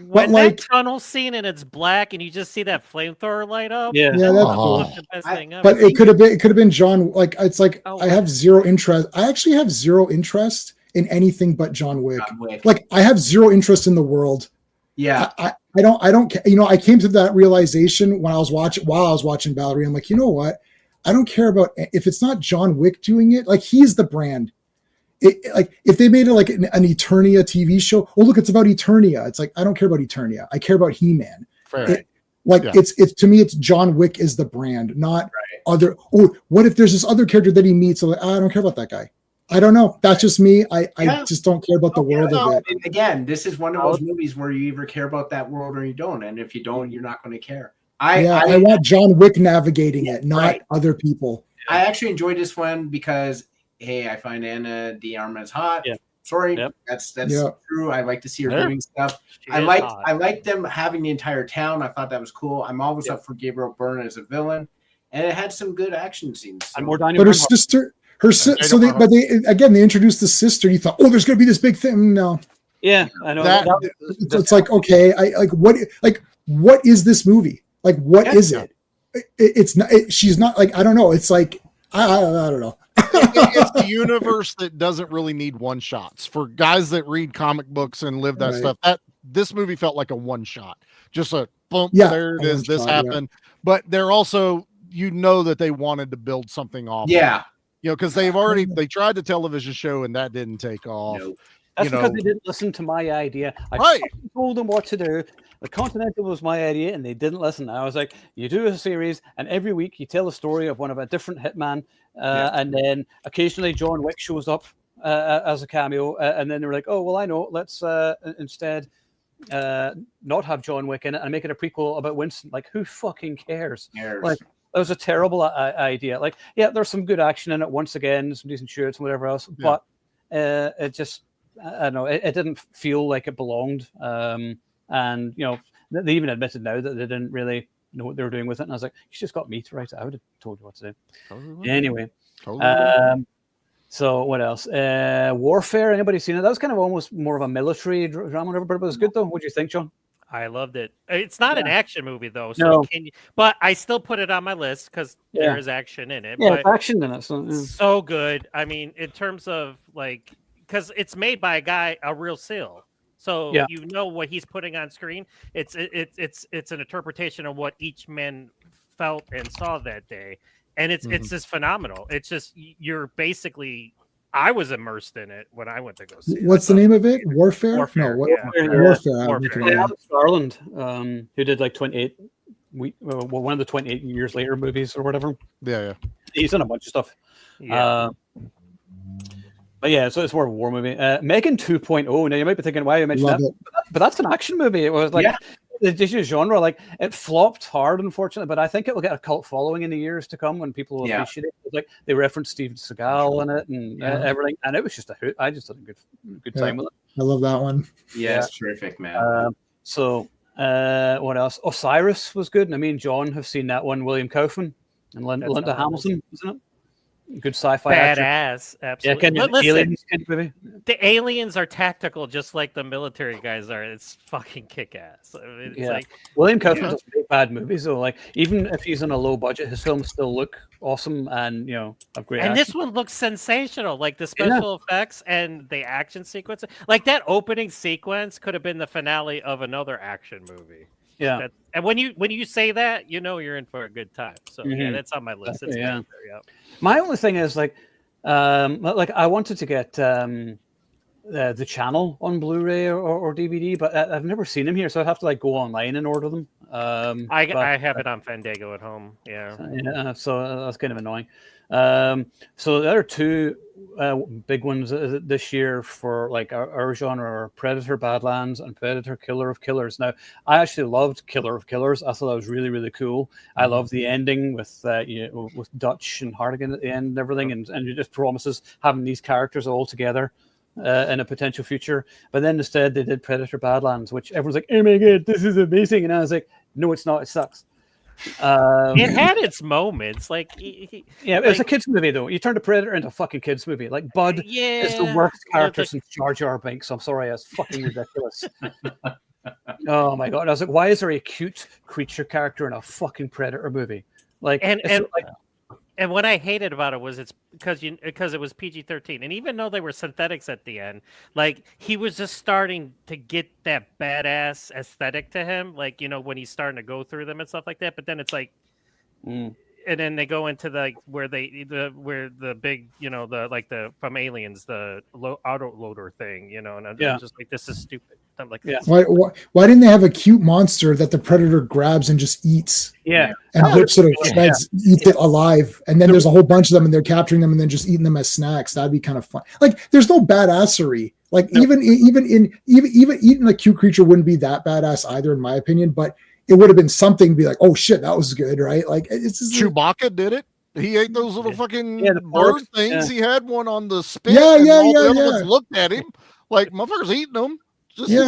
When like- that tunnel scene and it's black and you just see that flamethrower light up. Yeah. Yeah, that's cool. Look the best thing ever. But it could have been John. Like it's like Oh, I have zero interest. I actually have zero interest in anything but John Wick. John Wick. Like I have zero interest in the world. Yeah. I don't you know, I came to that realization while I was watching Valerie. I'm like, you know what? I don't care about if it's not John Wick doing it. Like he's the brand. Like if they made it like an Eternia TV show, oh look, it's about Eternia. It's like I don't care about Eternia. I care about He-Man. It's to me, it's John Wick is the brand, not other. Oh, what if there's this other character that he meets? So like, I don't care about that guy. I don't know. That's just me. I just don't care about the world of it. And again, this is one of those movies where you either care about that world or you don't. And if you don't, you're not going to care. I want John Wick navigating it, not other people. I actually enjoyed this one because, hey, I find Ana de Armas hot. Yeah. Sorry, that's true. I like to see her doing stuff. I like them having the entire town. I thought that was cool. I'm always up for Gabriel Byrne as a villain, and it had some good action scenes. So. And more Daniel but her Bernhardt. sister, they introduced the sister. You thought, oh, there's going to be this big thing. No. Yeah, I know. It's like, okay, what is this movie? Like, what is it? It's not. She's not like, I don't know. It's like I don't know. It's the universe that doesn't really need one shots for guys that read comic books and live that stuff. That this movie felt like a one shot, just a bump. There it is. This happened, but they're also, you know, that they wanted to build something off. Yeah, you know, because they tried the television show and that didn't take off. Nope. That's because they didn't listen to my idea. I told them what to do. The Continental was my idea, and they didn't listen. I was like, you do a series, and every week you tell a story of one of a different hitman, and then occasionally John Wick shows up as a cameo, and then they were like, oh, well, I know. Let's instead not have John Wick in it and make it a prequel about Winston. Like, who fucking cares? Like, that was a terrible idea. Like, yeah, there's some good action in it once again, some decent shoots and whatever else, but it just... I don't know. It didn't feel like it belonged, and you know they even admitted now that they didn't really know what they were doing with it. And I was like, "You just got me to write it. I would have told you what to do." Anyway, so what else? Warfare. Anybody seen it? That was kind of almost more of a military drama, but it was good though. What do you think, John? I loved it. It's not an action movie though, so but I still put it on my list because there is action in it. Yeah, action in it. So good. I mean, in terms of like. Because it's made by a real SEAL, so you know what he's putting on screen. It's an interpretation of what each man felt and saw that day, and it's just phenomenal. It's just you're basically. I was immersed in it when I went to go see it. What's the name of it? Warfare? Warfare. Warfare. Alex Garland, who did like 28. One of the 28 Years Later movies or whatever. Yeah. He's done a bunch of stuff. Yeah. But yeah, so it's more of a war movie. Megan 2.0. Now you might be thinking, why you mentioned that? But that's an action movie. It was like the genre, like it flopped hard, unfortunately. But I think it will get a cult following in the years to come when people will appreciate it. It's like they referenced Steven Seagal in it and everything, and it was just a hoot. I just had a good time with it. I love that one. Yeah, it's terrific, man. What else? Osiris was good, and I mean, John have seen that one. William Kaufman and Linda Hamilton, isn't it? Good sci-fi badass, absolutely. Yeah, aliens kind of movie. The aliens are tactical, just like the military guys are. It's fucking kick-ass. Like, William Kaufman does make bad movies, though. Like even if he's on a low budget, his films still look awesome and have great. And action. this one looks sensational. Like the special effects and the action sequence. Like that opening sequence could have been the finale of another action movie. Yeah, and when you say that, you know you're in for a good time. So yeah, that's on my list. It's My only thing is like I wanted to get the channel on Blu-ray or DVD, but I've never seen them here, so I'd have to like go online and order them. I have it on Fandango at home. Yeah. So that's kind of annoying. So the other two big ones this year for like our genre are Predator Badlands and Predator Killer of Killers. Now, I actually loved Killer of Killers. I thought that was really, really cool. I love the ending with with Dutch and Hartigan at the end and everything, and it just promises having these characters all together in a potential future. But then instead they did Predator Badlands, which everyone's like, oh my god, this is amazing. And I was like, no, it's not. It sucks. It had its moments, like it was a kids movie though. You turned a Predator into a fucking kids movie. Like Bud is the worst character since Jar Jar Binks. I'm sorry, it's fucking ridiculous. Oh my god! I was like, why is there a cute creature character in a fucking Predator movie? Like, and what I hated about it was it's because it was PG-13, and even though they were synthetics at the end, like he was just starting to get that badass aesthetic to him, like when he's starting to go through them and stuff like that. But then it's like, and then they go into where the big the from Aliens the auto loader thing, and I'm just like, this is stupid. I'm like, why didn't they have a cute monster that the Predator grabs and just eats? Yeah, and rips it or shreds, eats it alive, and then there's a whole bunch of them, and they're capturing them and then just eating them as snacks. That'd be kind of fun. Like, there's no badassery. Like, even eating a cute creature wouldn't be that badass either, in my opinion. But it would have been something to be like, oh shit, that was good, right? Like, it's just Chewbacca did it. He ate those little fucking the bird things. He had one on the spit. The other ones looked at him like, motherfuckers eating them. Just you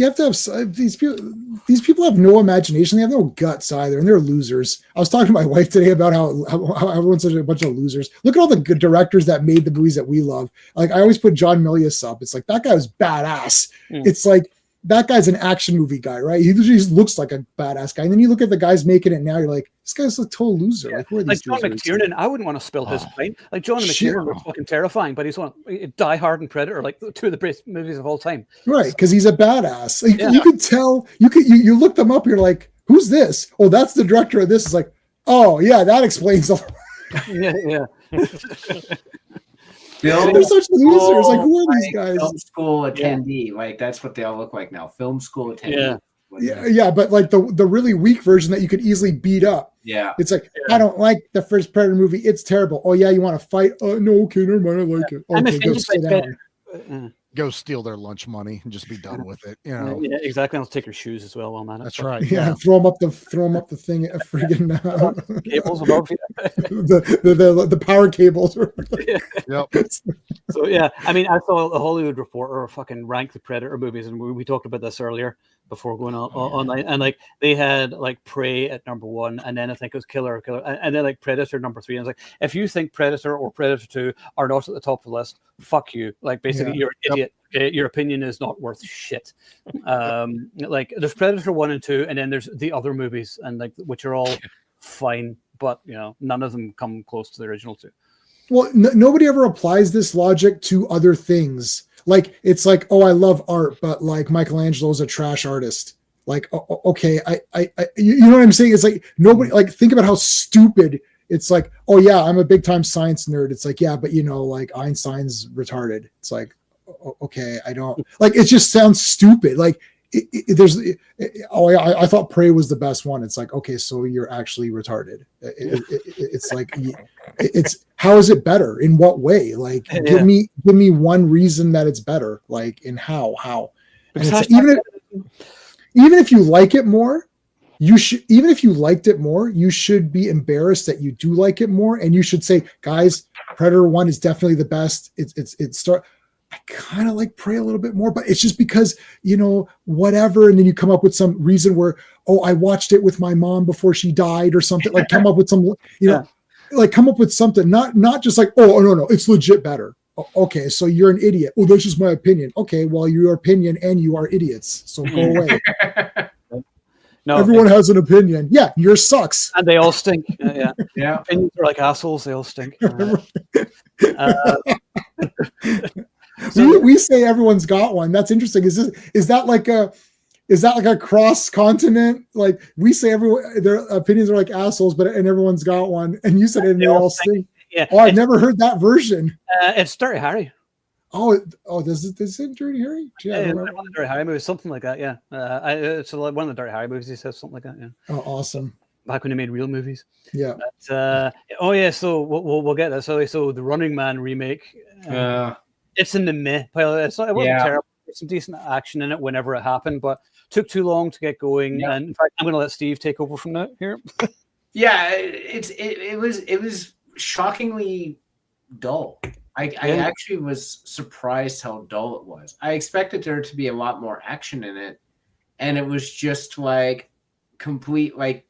have to have these people. These people have no imagination. They have no guts either, and they're losers. I was talking to my wife today about how everyone's such a bunch of losers. Look at all the good directors that made the movies that we love. Like, I always put John Milius up. It's like, that guy was badass. It's like, that guy's an action movie guy, right? He just looks like a badass guy. And then you look at the guys making it now, you're like, this guy's a total loser. Yeah. Like, who are these John McTiernan, I wouldn't want to spill his pint. Like, John McTiernan was fucking terrifying, but he's one Die Hard and Predator, like two of the best movies of all time. Right, because he's a badass. You could tell. You look them up. You're like, who's this? Oh, that's the director of this. It's like, oh yeah, that explains a lot. Yeah. They're such losers. Like, who are these guys? Film school attendee. Like, that's what they all look like now. Film school attendee. Yeah, but like the really weak version that you could easily beat up. Yeah. It's like, I don't like the first Predator movie. It's terrible. Oh yeah, you want to fight? Oh no, okay, never mind. I like it. Okay, go sit down. Go steal their lunch money and just be done with it. Yeah, exactly. I'll take your shoes as well, man. That's right. Yeah, throw them up the thing. Friggin' cables above you. the power cables. Yep. So yeah, I mean, I saw a Hollywood Reporter fucking rank the Predator movies, and we talked about this earlier before going online, and like they had like Prey at number 1, and then I think it was Killer, and then like Predator number 3. And it's like, if you think Predator or Predator 2 are not at the top of the list, fuck you. Like, basically, you're an idiot. Okay? Your opinion is not worth shit. Like, there's Predator 1 and 2, and then there's the other movies, and like, which are all fine, but none of them come close to the original 2. Well, nobody ever applies this logic to other things. Like, it's like, oh, I love art, but like Michelangelo's a trash artist. Like, okay, I you know what I'm saying? It's like, nobody, like, think about how stupid. It's like, oh yeah, I'm a big time science nerd. It's like, yeah, but like Einstein's retarded. It's like, okay, I don't like. It just sounds stupid. Like, I thought Prey was the best one. It's like, okay, so you're actually retarded. It's like, it's, how is it better? In what way? Like, give me one reason that it's better. Like, in how? Like, even if you like it more, you should. Even if you liked it more, you should be embarrassed that you do like it more, and you should say, guys, Predator 1 is definitely the best. I kind of like Prey a little bit more, but it's just because, whatever. And then you come up with some reason where, oh, I watched it with my mom before she died or something. Like, come up with some, like, come up with something, not just like, oh, no, it's legit better. Okay, so you're an idiot. Oh, that's just my opinion. Okay, well, your opinion and you are idiots. So go away. No, everyone has an opinion. Yeah, yours sucks. And they all stink. Yeah. Opinions are like assholes. They all stink. So we say everyone's got one. That's interesting. Is that like a cross continent? Like, we say everyone, their opinions are like assholes, and everyone's got one. And you said it, and they all stink. Yeah. Oh, I've never heard that version. It's Dirty Harry. Oh, does it say Dirty Harry? Yeah, one of the Dirty Harry movies, something like that. Yeah, it's one of the Dirty Harry movies. He says something like that. Yeah. Oh, awesome. Back when they made real movies. Yeah. But, so we'll get that. So the Running Man remake. It's in the meh pile. It wasn't terrible. There's some decent action in it whenever it happened, but took too long to get going. Yeah. And in fact, I'm going to let Steve take over from that here. Yeah, it was shockingly dull. I actually was surprised how dull it was. I expected there to be a lot more action in it, and it was just like complete. Like,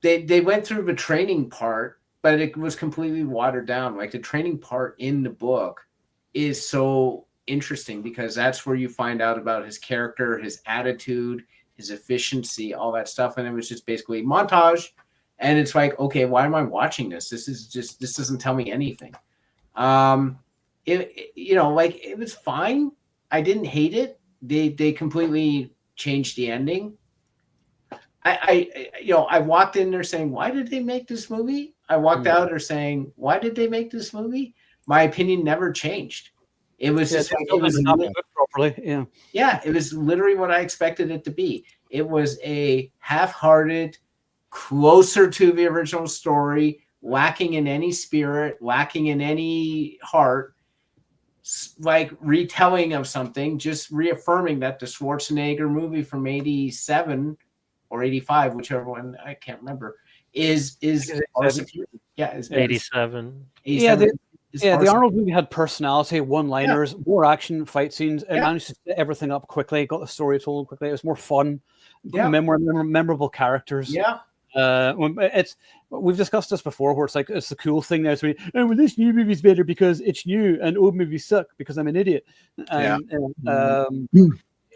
they went through the training part, but it was completely watered down. Like, the training part in the book is so interesting because that's where you find out about his character, his attitude, his efficiency, all that stuff. And it was just basically montage. And it's like, okay, why am I watching this? This doesn't tell me anything. It was fine. I didn't hate it. They completely changed the ending. I walked in there saying, why did they make this movie? I walked out there saying, why did they make this movie? My opinion never changed. It was just like, it was properly. Yeah, it was literally what I expected it to be. It was a half-hearted, closer to the original story, lacking in any spirit, lacking in any heart, like retelling of something, just reaffirming that the Schwarzenegger movie from 87 or 85, whichever one, I can't remember, is 87. The Arnold movie had personality, one-liners, more action, fight scenes. It managed to set everything up quickly, got the story told quickly. It was more fun, memorable characters. We've discussed this before, where it's like it's the cool thing now. So this new movie's better because it's new, and old movies suck because I'm an idiot. And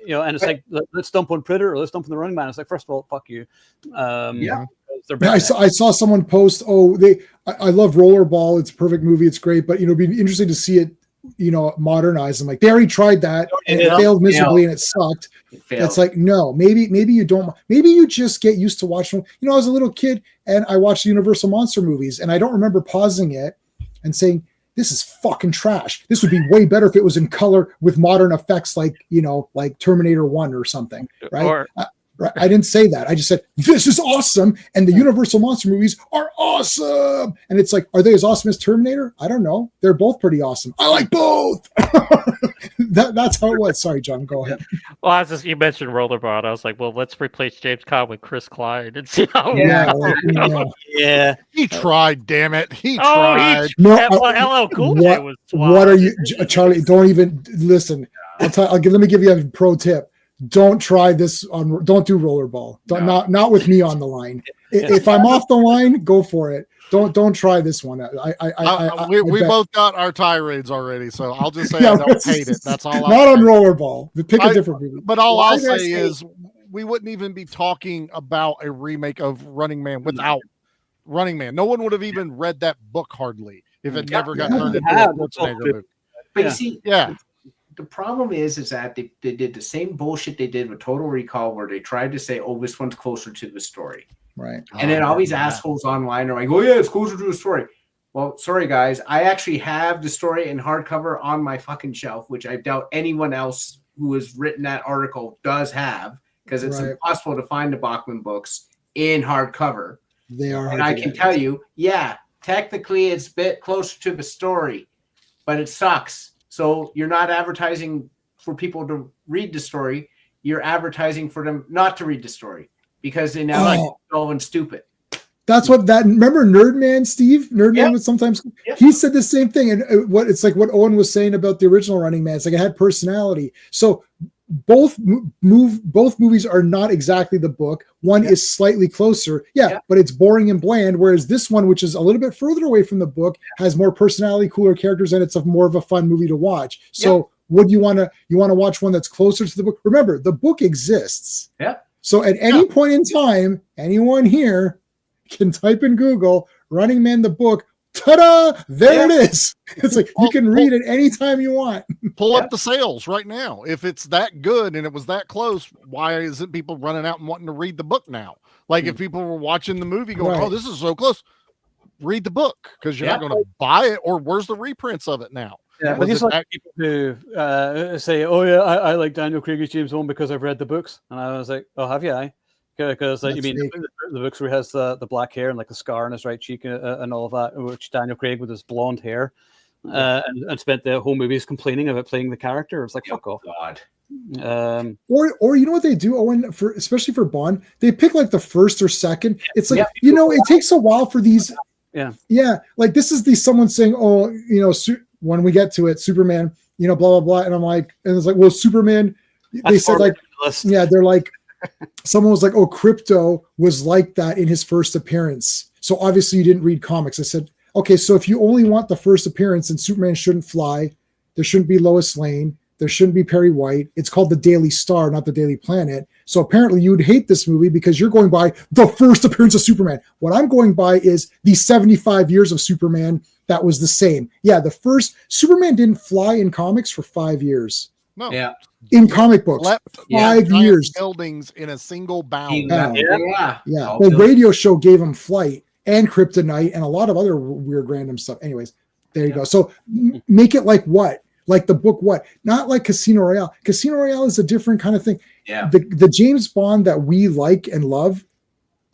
it's like let's dump on Predator or let's dump on the Running Man. It's like, first of all, fuck you. I saw someone post, I love Rollerball. It's a perfect movie. It's great, but it'd be interesting to see it, modernized. I'm like, they already tried that and it failed miserably and it sucked. It's like, no, maybe you don't. Maybe you just get used to watching. I was a little kid and I watched Universal Monster movies, and I don't remember pausing it and saying, this is fucking trash. This would be way better if it was in color with modern effects, like Terminator 1 or something, right? I didn't say that. I just said, this is awesome. And the Universal Monster movies are awesome. And it's like, are they as awesome as Terminator? I don't know. They're both pretty awesome. I like both. That's how it was. Sorry, John, go ahead. Well, you mentioned Rollerball. I was like, well, let's replace James Caan with Chris Klein and see how He tried, damn it. He tried. LL Cool J was what are you, Charlie, don't even listen. Let me give you a pro tip. Don't try this don't do Rollerball. Not with me on the line. If I'm off the line, go for it. Don't try this one. We both got our tirades already, so I'll just say I don't hate it. That's all. Not on Rollerball. Pick a different movie. But all I'll say is we wouldn't even be talking about a remake of Running Man without Running Man. No one would have even read that book hardly if it never got turned into a Schwarzenegger movie. But you see, the problem is that they did the same bullshit they did with Total Recall, where they tried to say, oh, this one's closer to the story. Right. And then all these assholes online are like, oh, yeah, it's closer to the story. Well, sorry, guys. I actually have the story in hardcover on my fucking shelf, which I doubt anyone else who has written that article does have, because it's impossible to find the Bachman books in hardcover. They are. And I can tell you, technically it's a bit closer to the story, but it sucks. So you're not advertising for people to read the story. You're advertising for them not to read the story because they now like dull and stupid. That's remember Nerdman, Steve? Nerdman was sometimes, he said the same thing. And it's like what Owen was saying about the original Running Man. It's like it had personality. So both movies are not exactly the book. One is slightly closer, but it's boring and bland. Whereas this one, which is a little bit further away from the book, has more personality, cooler characters, and it's more of a fun movie to watch. So, would you want to watch one that's closer to the book? Remember, the book exists. Yeah. So at any point in time, anyone here can type in Google "Running Man" the book. Ta-da! There it is. It's like you can read it anytime you want. Pull up the sales right now. If it's that good and it was that close, why isn't people running out and wanting to read the book now? Like if people were watching the movie going, oh, this is so close, read the book because you're not going to buy it, or where's the reprints of it now? Yeah, but these like people who say, oh, yeah, I like Daniel Craig as James Bond because I've read the books. And I was like, oh, have you? Because you mean the books where he has the black hair and like the scar on his right cheek and all of that, which Daniel Craig with his blonde hair and spent the whole movies complaining about playing the character. It's like, fuck off. God. Or you know what they do, Owen, especially for Bond, they pick like the first or second. It's like, it takes a while for these. Yeah. Like this is someone saying, oh, when we get to it, Superman, blah, blah, blah. And I'm like, and it's like, well, Superman, they said like, they're like, someone was like, oh, Crypto was like that in his first appearance. So obviously you didn't read comics. I said, okay, so if you only want the first appearance and Superman shouldn't fly, There shouldn't be Lois Lane. There shouldn't be Perry White. It's called the Daily Star, not the Daily Planet. So apparently you would hate this movie because you're going by the first appearance of Superman. What I'm going by is the 75 years of Superman that was the same. Yeah, the first Superman didn't fly in comics for 5 years. No. Yeah. In comic books, 5 years. Buildings in a single bound. Yeah. Yeah. The radio show gave him flight and kryptonite and a lot of other weird random stuff. Anyways, there you go. So make it like what? Like the book what? Not like Casino Royale. Casino Royale is a different kind of thing. Yeah. The James Bond that we like and love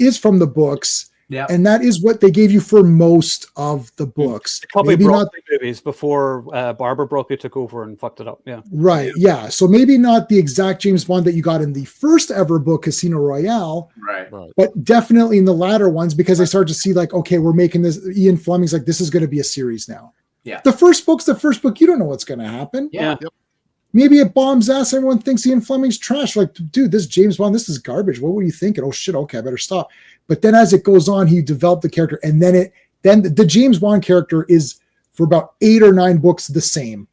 is from the books. Yeah. And that is what they gave you for most of the books. Probably maybe Broccoli not movies before Barbara Broccoli took over and fucked it up. Yeah. right. Yeah. So maybe not the exact James Bond that you got in the first ever book, Casino Royale. Right. But definitely in the latter ones, because they start to see like, okay, we're making this. Ian Fleming's like, this is going to be a series now. Yeah. The first book's the first book. You don't know what's going to happen. Yeah. Yep. Maybe it bombs ass. Everyone thinks Ian Fleming's trash. Like, dude, this James Bond, this is garbage. What were you thinking? Oh shit. Okay, I better stop. But then as it goes on, he developed the character, and then the James Bond character is for about 8 or 9 books the same.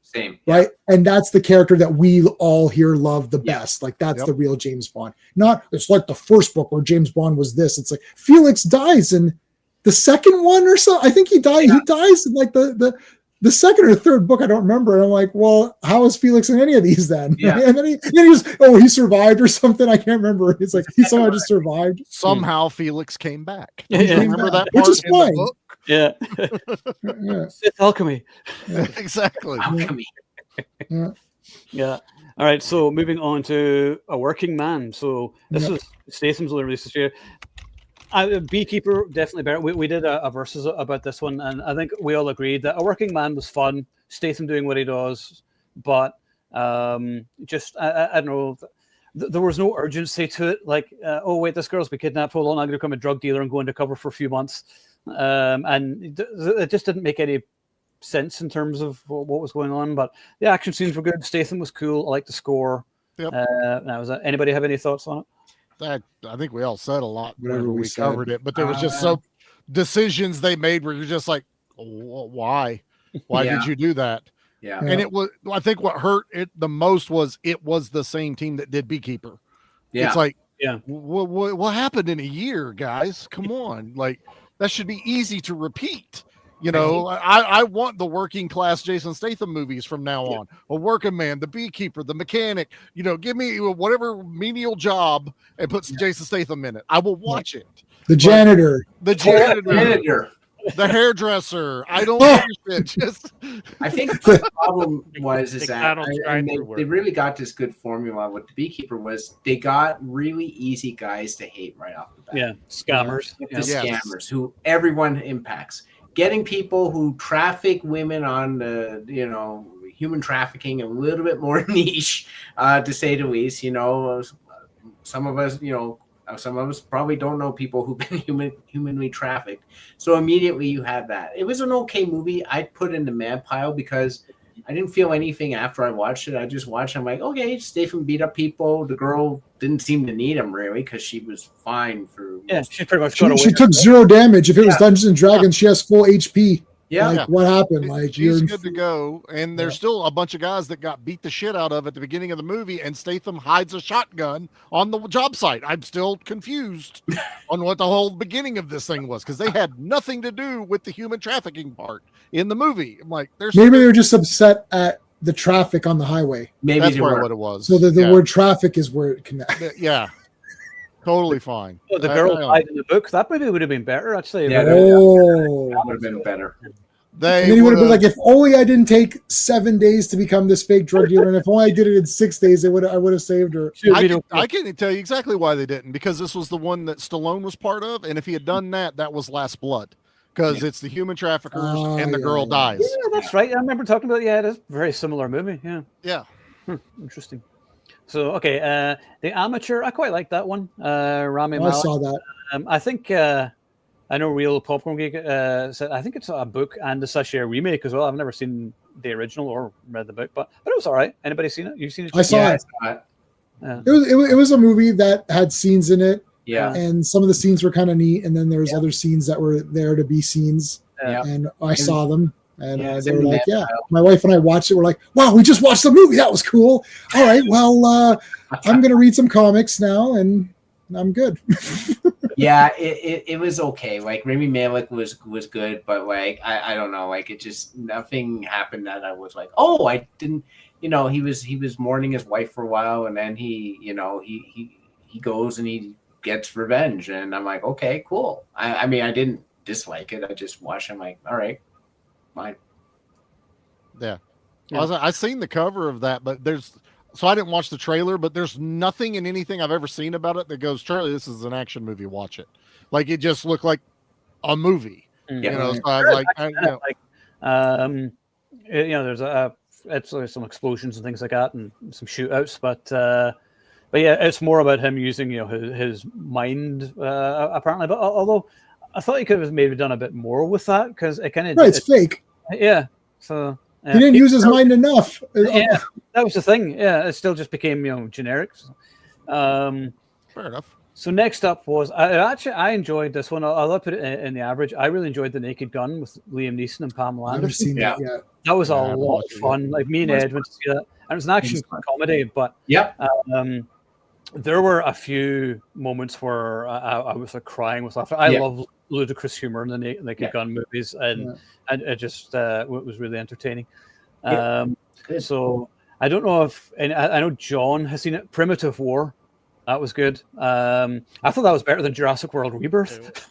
Right. And that's the character that we all here love the best. Like that's the real James Bond. Not it's like the first book where James Bond was this. It's like Felix dies in the second one or so. I think he died. He dies in like the second or third book. I don't remember. And I'm like, well, how is Felix in any of these then? Yeah. And then he just, he survived or something. I can't remember. It's like he somehow just survived. Somehow Felix came back. Yeah. Remember that Which part is in fine. the book? Yeah. Sith alchemy. Exactly. Alchemy. Yeah. All right. So moving on to A Working Man. So this was Statham's release this year. Beekeeper definitely better. We did a versus about this one, and I think we all agreed that A Working Man was fun. Statham doing what he does, but just I don't know. There was no urgency to it. Like, oh wait, this girl's been kidnapped. Hold on, I'm going to become a drug dealer and go undercover for a few months, and it just didn't make any sense in terms of what was going on. But the action scenes were good. Statham was cool. I like the score. Yep. Now, anybody have any thoughts on it? I think we all said a lot Whatever whenever we said. covered it, but there was just some decisions they made where you're just like, why did you do that? Yeah. And it was, I think what hurt it the most was it was the same team that did Beekeeper. Yeah. It's like, Yeah. what happened in a year, guys? Come on. Like that should be easy to repeat. You know, I want the working class Jason Statham movies from now on. A Working Man, the Beekeeper, the Mechanic. You know, give me whatever menial job and put Jason Statham in it. I will watch it. The janitor. The janitor. The hairdresser. I don't understand. Just I think the problem was is that McDonald's they really got this good formula with the Beekeeper was they got really easy guys to hate right off the bat. Yeah, scammers. The scammers who everyone impacts. Getting people who traffic women on the, human trafficking a little bit more niche, to say the least. Some of us probably don't know people who've been humanly trafficked. So immediately you have that. It was an okay movie. I'd put in the mad pile because I didn't feel anything after I watched it. I just watched it. I'm like, okay, Statham beat up people. The girl didn't seem to need him really because she was fine for. Yeah, she pretty much got away. She took 0 damage. If it was Dungeons and Dragons, she has full HP. Yeah. Like, what happened? Like, she's good to go. And there's still a bunch of guys that got beat the shit out of at the beginning of the movie, and Statham hides a shotgun on the job site. I'm still confused on what the whole beginning of this thing was because they had nothing to do with the human trafficking part in the movie. I'm like, maybe they were just upset at the traffic on the highway. Maybe that's what it was. So the word traffic is where it connects. Yeah. Totally fine. Oh, the girl died in the book. That maybe would have been better, actually. Yeah, that would have been better. And then he would have been like, if only I didn't take 7 days to become this fake drug dealer, and if only I did it in 6 days, I would have saved her. I can tell you exactly why they didn't, because this was the one that Stallone was part of, and if he had done that was Last Blood, because it's the human traffickers and the girl dies. Yeah, that's right. I remember talking about it. Yeah, it is a very similar movie. Yeah. Interesting. So, okay, The Amateur, I quite like that one. Rami Malek. I saw that. I think, I know Real Popcorn Geek said, I think it's a book and it's actually a remake as well. I've never seen the original or read the book, but it was all right. Anybody seen it? You've seen it? I saw it. Yeah. It was a movie that had scenes in it. Yeah. And some of the scenes were kind of neat. And then there was other scenes that were there to be scenes. Yeah. And I saw them. And they were like, yeah, my wife and I watched it. We're like, wow, we just watched the movie. That was cool. All right, well, I'm going to read some comics now and I'm good. Yeah, it was okay. Like Rami Malek was good, but like I don't know, like it just nothing happened that I was like, oh, I didn't, he was mourning his wife for a while, and then he goes and he gets revenge, and I'm like, okay, cool. I mean, I didn't dislike it. I just watched. I'm like, all right, fine. Yeah. I seen the cover of that, but so I didn't watch the trailer, but there's nothing in anything I've ever seen about it that goes, Charlie, this is an action movie. Watch it. Like it just looked like a movie. Yeah. So I was like, there's some explosions and things like that, and some shootouts, but yeah, it's more about him using his mind apparently. But although I thought he could have maybe done a bit more with that, because it kind of it's fake. Yeah, so. He didn't use his mind enough. Yeah, that was the thing. Yeah, it still just became generics. Fair enough. So next up was I enjoyed this one. I'll put it in the average. I really enjoyed The Naked Gun with Liam Neeson and Pamela Anderson. Seen that yet. That was a lot of fun. Like me and Ed went to see that, and it was an action comedy. But there were a few moments where I was like crying with laughter. I love ludicrous humor in the Naked Gun movies, and it just was really entertaining. So I don't know if, and I know John has seen it. Primitive War, that was good. I thought that was better than Jurassic World Rebirth.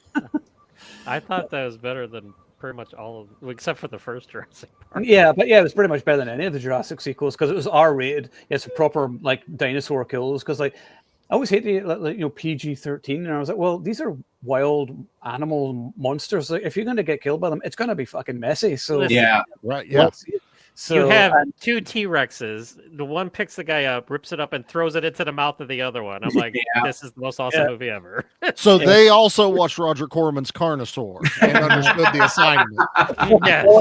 I thought that was better than pretty much all of, except for the first Jurassic Park. Yeah, but yeah, it was pretty much better than any of the Jurassic sequels because it was R-rated. It's a proper like dinosaur kills. Because like I always hate the PG-13, and I was like, well, these are wild animal monsters. Like, if you're going to get killed by them, it's going to be fucking messy. So yeah, right, yeah. So you have two T-Rexes. The one picks the guy up, rips it up, and throws it into the mouth of the other one. I'm like, this is the most awesome movie ever. So they also watched Roger Corman's Carnosaur and understood the assignment.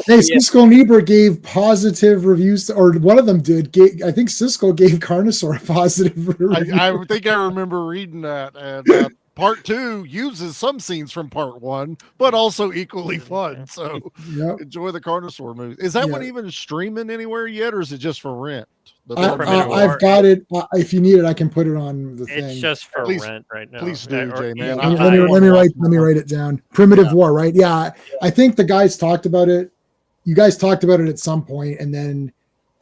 Hey, Siskel and Ebert gave positive reviews, or one of them did. I think Siskel gave Carnosaur a positive review. I think I remember reading that. And Part 2 uses some scenes from Part 1, but also equally fun. So enjoy the Carnosaur movie. Is that one even streaming anywhere yet, or is it just for rent? I've got it. If you need it, I can put it on the thing. It's just for rent right now. Please do, Jay, man. Let me write it down. Primitive War, right? Yeah, I think the guys talked about it. You guys talked about it at some point, and then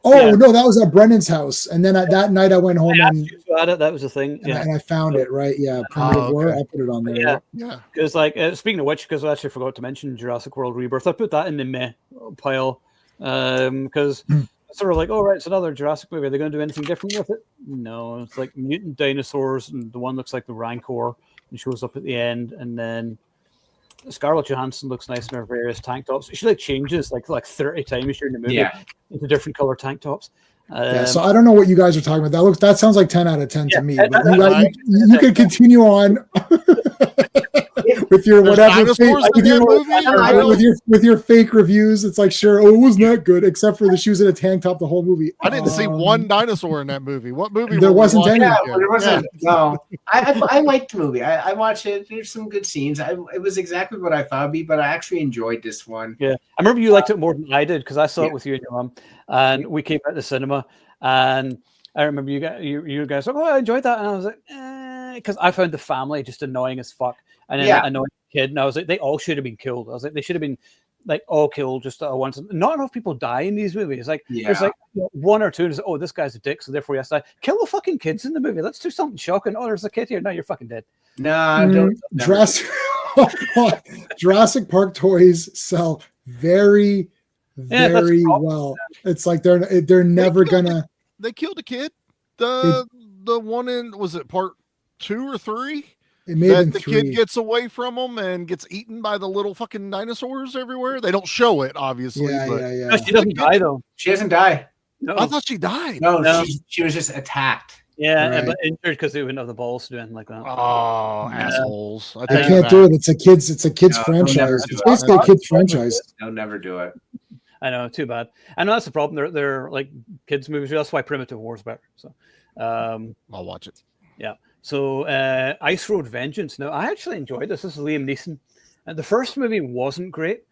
no, that was at Brennan's house. And then that night I went home and that was the thing. And I found it, right? Yeah, Primitive War. I put it on there. Yeah. Because like speaking of which, because I actually forgot to mention Jurassic World Rebirth, I put that in the meh pile because sort of like, oh right, it's another Jurassic movie. Are they going to do anything different with it? No, it's like mutant dinosaurs, and the one looks like the Rancor and shows up at the end, and then Scarlett Johansson looks nice in her various tank tops. She like changes like 30 times during the movie into different color tank tops. So I don't know what you guys are talking about. That sounds like 10 out of 10 to me. But you could continue on with your whatever with your fake reviews. It's like, sure, it wasn't that good, except for the shoes in a tank top the whole movie. I didn't see one dinosaur in that movie. What movie? There wasn't any. There wasn't. No, I liked the movie. I watched it. There's some good scenes. It was exactly what I thought it'd be, but I actually enjoyed this one. Yeah, I remember you liked it more than I did because I saw it with you and your mom, and we came out the cinema, and I remember you guys like, oh, I enjoyed that, and I was like, because I found the family just annoying as fuck, and then annoying kid, and I was like, they all should have been killed. I was like, they should have been like all killed just at once. Not enough people die in these movies. Like there's like one or two. Oh, this guy's a dick, so therefore he has to die. Kill the fucking kids in the movie. Let's do something shocking. Oh, there's a kid here. No, you're fucking dead. No, Jurassic Park toys sell very well. It's like they're never gonna. They killed a kid. The one in, was it part 2 or 3? It may have been the 3. Kid gets away from them and gets eaten by the little fucking dinosaurs everywhere. They don't show it, obviously. Yeah. No, she doesn't die though. She doesn't die. No. I thought she died. No. She was just attacked. Yeah, but injured because they wouldn't have the balls to do anything like that. Oh, assholes! I can't do it. It's a kids franchise. It's basically a kids franchise. They'll never do it. I know, too bad. I know that's the problem. They're like kids movies. That's why Primitive War is better. So, I'll watch it. Yeah. So, Ice Road Vengeance. Now, I actually enjoyed this. This is Liam Neeson. The first movie wasn't great.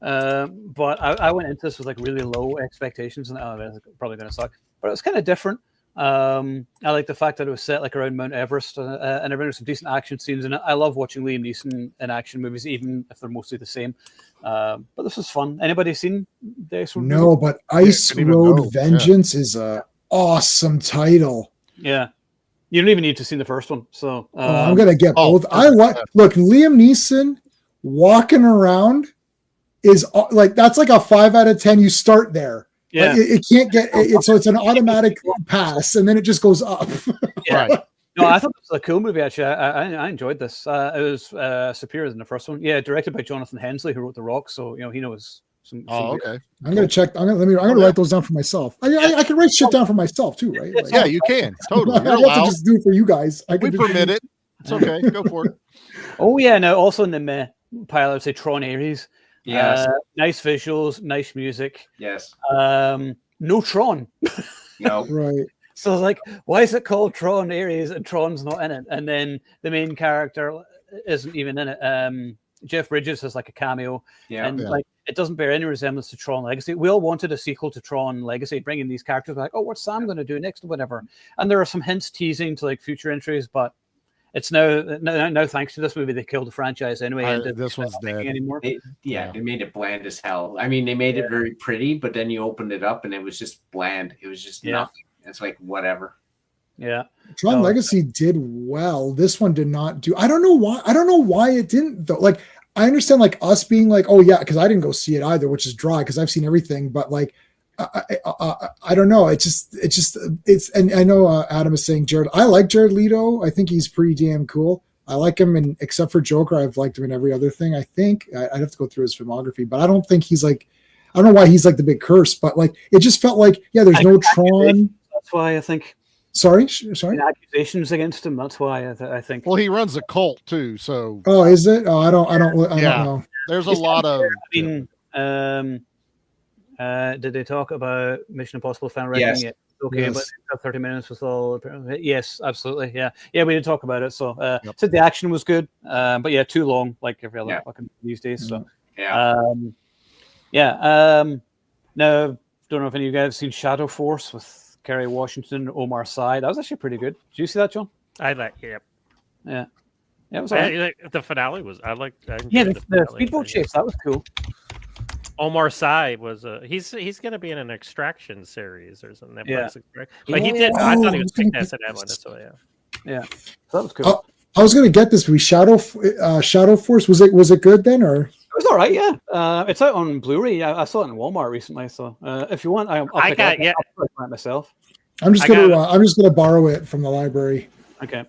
But I went into this with like really low expectations, and it's probably going to suck. But it was kind of different. I like the fact that it was set like around Mount Everest, and there were some decent action scenes in it. I love watching Liam Neeson in action movies, even if they're mostly the same. But this was fun. Anybody seen the Ice Road? No, but Ice Road Vengeance is a awesome title. Yeah, you don't even need to see the first one. So I'm gonna get both. Look, Liam Neeson walking around is like that's like a 5 out of 10. You start there. Yeah, like, it can't get it, so it's an automatic pass, and then it just goes up. Yeah. Right. No, I thought it was a cool movie. Actually, I enjoyed this. It was superior than the first one. Yeah, directed by Jonathan Hensley, who wrote The Rock, so he knows some. Okay. I'm gonna check. I'm gonna write those down for myself. I can write shit down for myself too, right? Like, yeah, you can totally. I have to just do it for you guys. We permit it. It's okay. Go for it. Oh yeah, no. Also in the meh pile, I would say Tron Ares. Yes. Nice visuals, nice music. Yes. No Tron. No. Right. So I was like, why is it called Tron Ares and Tron's not in it? And then the main character isn't even in it. Jeff Bridges has like a cameo. Yeah. And like it doesn't bear any resemblance to Tron Legacy. We all wanted a sequel to Tron Legacy, bringing these characters like, oh, what's Sam going to do next or whatever. And there are some hints teasing to like future entries, but it's now thanks to this movie, they killed the franchise anyway. And this one's dead anymore. They made it bland as hell. I mean, they made it very pretty, but then you opened it up and it was just bland. It was just nothing. It's like whatever. Yeah. Tron Legacy did well. This one did not do. I don't know why. I don't know why it didn't though. Like I understand like us being like, oh yeah, because I didn't go see it either, which is dry because I've seen everything. But like, I don't know. It's and I know Adam is saying Jared. I like Jared Leto. I think he's pretty damn cool. I like him, and except for Joker, I've liked him in every other thing. I think I'd have to go through his filmography, but I don't think he's like. I don't know why he's like the big curse, but like it just felt like there's no Tron. That's why I think. Sorry. Accusations against him. That's why I think. Well, he runs a cult too, so. Oh, is it? Oh, I don't know. There's a lot of. Did they talk about Mission Impossible fan rating? Yes. Okay, yes. But 30 minutes was all. Yes, absolutely. Yeah, we did talk about it. So, said the action was good, but yeah, too long, like every other fucking these days. So, Now, don't know if any of you guys have seen Shadow Force with Kerry Washington, Omar Sy. That was actually pretty good. Did you see that, John? I like. Yeah. Yeah, it was. The finale was. The speedboat chase. That was cool. Omar Sy was he's going to be in an Extraction series or something. Yeah. But he did. I thought he was kick ass in that one. So yeah. So that was cool. I was going to get this movie Shadow Force. Was it good then or? It was all right. Yeah. It's out on Blu-ray. I saw it in Walmart recently. So if you want, I'll pick it up myself. I'm just gonna borrow it from the library. Okay.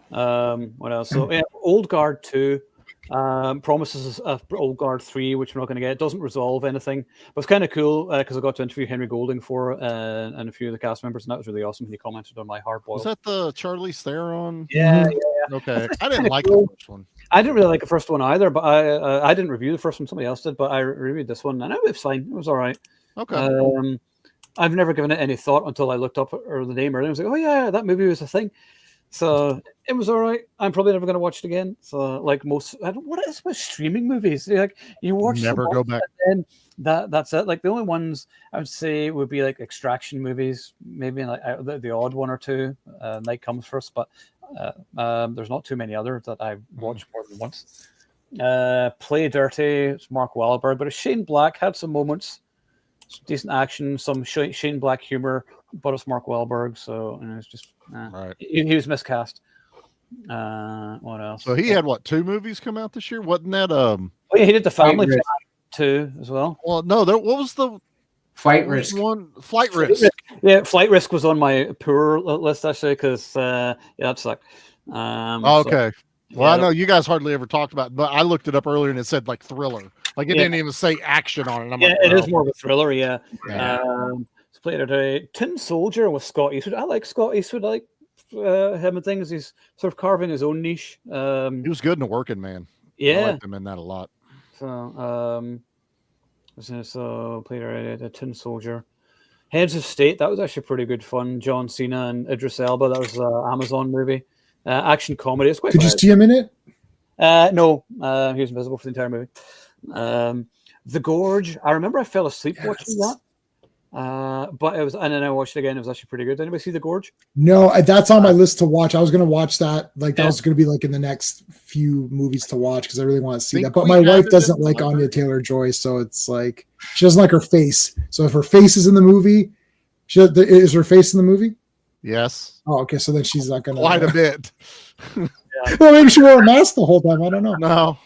What else? So Old Guard 2. Promises of Old Guard 3, which we're not going to get. It doesn't resolve anything, but it's kind of cool because I got to interview Henry Golding for and a few of the cast members, and that was really awesome. He commented on my hard boil. Was that the Charlize Theron? Yeah. Okay, I didn't like the first one. I didn't really like the first one either, but I didn't review the first one. Somebody else did, but I reviewed this one, and it was fine. It was all right. Okay. I've never given it any thought until I looked up the name earlier. I was like, oh yeah, that movie was a thing. So it was all right. I'm probably never going to watch it again. So like most, what is with streaming movies? Like you watch, never go back. And that's it. Like the only ones I would say would be like Extraction movies, maybe like the odd one or two. Night Comes First, but there's not too many others that I've watched more than once. Play Dirty. It's Mark Wahlberg, but Shane Black had some moments, some decent action, some Shane Black humor, but it's Mark Wahlberg, so it's just. Right. He was miscast. What else? So he had 2 movies come out this year? Wasn't that he did the Family Fight 2 as well. Well, no, what was the Flight Risk one? Flight Risk. Yeah, Flight Risk was on my poor list actually because that sucked. Okay. Well, I know you guys hardly ever talked about it, but I looked it up earlier and it said like thriller. Like it didn't even say action on it. I'm like, it is more of a thriller, yeah. Played a Tin Soldier with Scott Eastwood. I like Scott Eastwood. I like him and things. He's sort of carving his own niche. He was good in The Working Man. Yeah, I liked him in that a lot. So, played a Tin Soldier. Heads of State. That was actually pretty good fun. John Cena and Idris Elba. That was an Amazon movie. Action comedy. It's quite. Did you see him in it? No. He was invisible for the entire movie. The Gorge. I remember I fell asleep watching that. But it was, and then I watched it again. It was actually pretty good. Did anybody see The Gorge? No, that's on my list to watch. I was going to watch that. Like that was going to be like in the next few movies to watch because I really want to see that. But my wife doesn't like Anya Taylor-Joy, so it's like she doesn't like her face. So if her face is in the movie, is her face in the movie? Yes. Oh, okay. So then she's not going to quite a bit. Well, maybe she wore a mask the whole time. I don't know. No,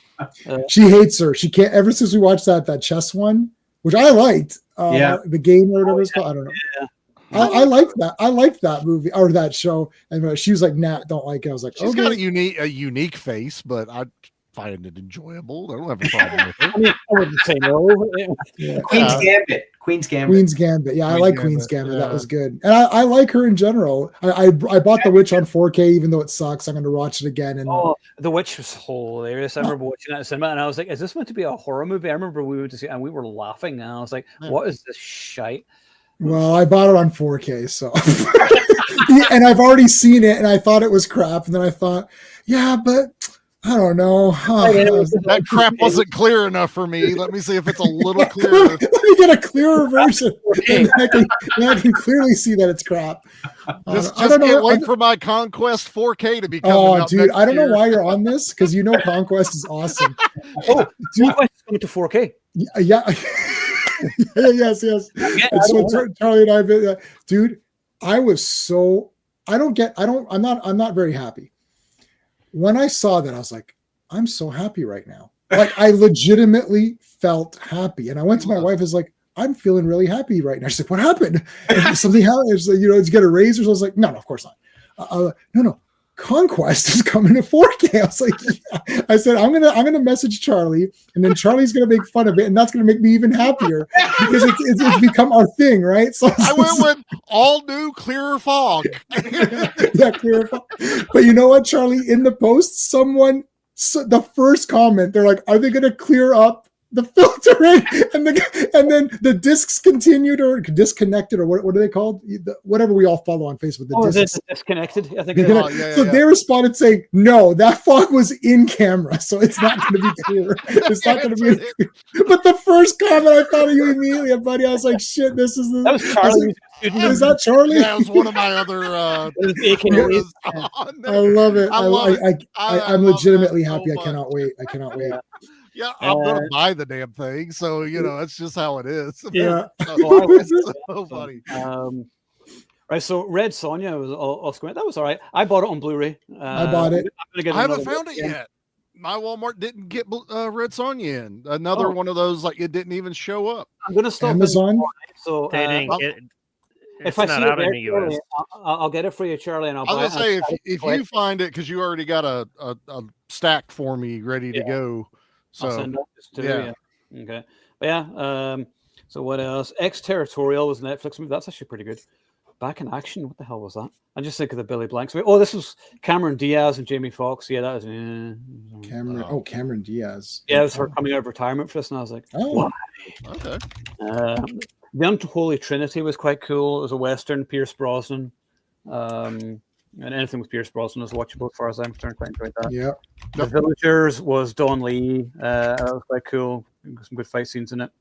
she hates her. She can't. Ever since we watched that chess one, which I liked. The game or whatever it's called. I don't know. Yeah. I liked that. I liked that movie or that show. And she was like, "Nah, don't like it." I was like, she's got a unique face, but I find it enjoyable. I don't have a problem with it. I mean, I wouldn't say no. Queen's Gambit. Queen's Gambit. Yeah, I like Queen's Gambit. That was good. And I like her in general. I bought The Witch on 4K, even though it sucks. I'm going to watch it again. And The Witch was hilarious. I remember watching that in cinema, and I was like, "Is this meant to be a horror movie?" I remember we went to see it, and we were laughing, and I was like, "What is this shite?" Well, I bought it on 4K, so and I've already seen it, and I thought it was crap, and then I thought, yeah, but I don't know. That crap wasn't clear enough for me. Let me see if it's a little clearer. Let me get a clearer version. I can clearly see that it's crap. Just can't wait for my Conquest 4K to be coming out. Dude, I don't know why you're on this because you know Conquest is awesome. Conquest is coming to 4K. Yeah. yes. It's what Charlie and I, dude. I'm not very happy. When I saw that, I was like, I'm so happy right now. Like I legitimately felt happy. And I went to my wife, I was like, I'm feeling really happy right now. She's like, what happened? And something happened. It's like, did you get a raise? Or so I was like, no, of course not. No. Conquest is coming to 4K. I was like, yeah. I said, I'm gonna message Charlie, and then Charlie's gonna make fun of it, and that's gonna make me even happier because it's become our thing, right? So I went with all new clearer fog. Yeah, clearer fog. But you know what, Charlie? In the post, the first comment, they're like, "Are they gonna clear up the filtering?" And then the discs continued or disconnected or what are they called? Whatever we all follow on Facebook. The discs. Disconnected. I think. They responded saying, "No, that fog was in camera, so it's not going to be clear. It's not going to be." But the first comment, I thought of you immediately, buddy. I was like, "Shit, this is that was Charlie." Is that Charlie? Yeah, it was one of my other. I love it. I'm legitimately happy. I cannot wait. Yeah, I'm gonna buy the damn thing. So that's just how it is. Yeah, it's so funny. Right, so Red Sonja was Oscar. That was all right. I bought it on Blu-ray. I bought it. I haven't found it yet. My Walmart didn't get Red Sonja in. Another one of those like it didn't even show up. I'm gonna stop Amazon. So if I see it in the US, I'll get it for you, Charlie, and I'll buy it. I was gonna say if you find it because you already got a stack for me ready to go. So Okay. But so what else? Exterritorial was Netflix movie. That's actually pretty good. Back in Action. What the hell was that? I just think of the Billy Blanks. Oh, this was Cameron Diaz and Jamie Foxx. Yeah, that was Cameron Diaz. Yeah, it was her coming out of retirement for this, and I was like, why? Okay. The Unholy Trinity was quite cool. It was a Western, Pierce Brosnan. And anything with Pierce Brosnan is watchable as far as I'm concerned. Quite enjoyed that. Yeah. The Villagers was Don Lee. That was quite cool. Some good fight scenes in it.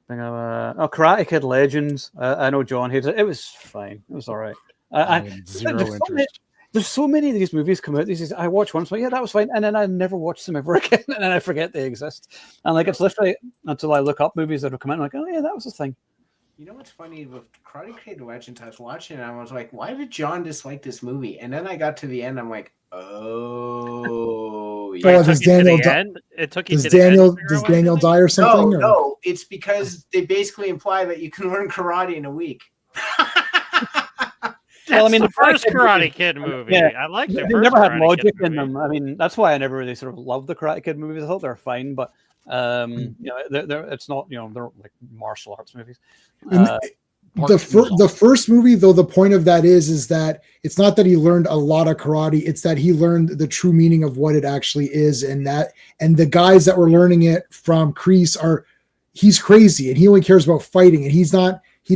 Karate Kid Legends. I know John hates it. It was fine. It was all right. Zero interest. There's so many of these movies come out. I watch once, that was fine, and then I never watch them ever again, and then I forget they exist. And like it's literally until I look up movies that have come out, I'm like, oh yeah, that was a thing. You know what's funny with Karate Kid Legends? I was watching and I was like, why did John dislike this movie? And then I got to the end. I'm like, oh, yeah. Does Daniel die or something? No, it's because they basically imply that you can learn karate in a week. Well, I mean, the first Karate Kid movie. Yeah. I liked it. They never had logic in them. I mean, that's why I never really sort of loved the Karate Kid movies. I thought they're fine, but it's not. They're like martial arts movies. The first movie, though, the point of that is that it's not that he learned a lot of karate; it's that he learned the true meaning of what it actually is, and the guys that were learning it from Kreese he's crazy, and he only cares about fighting, and he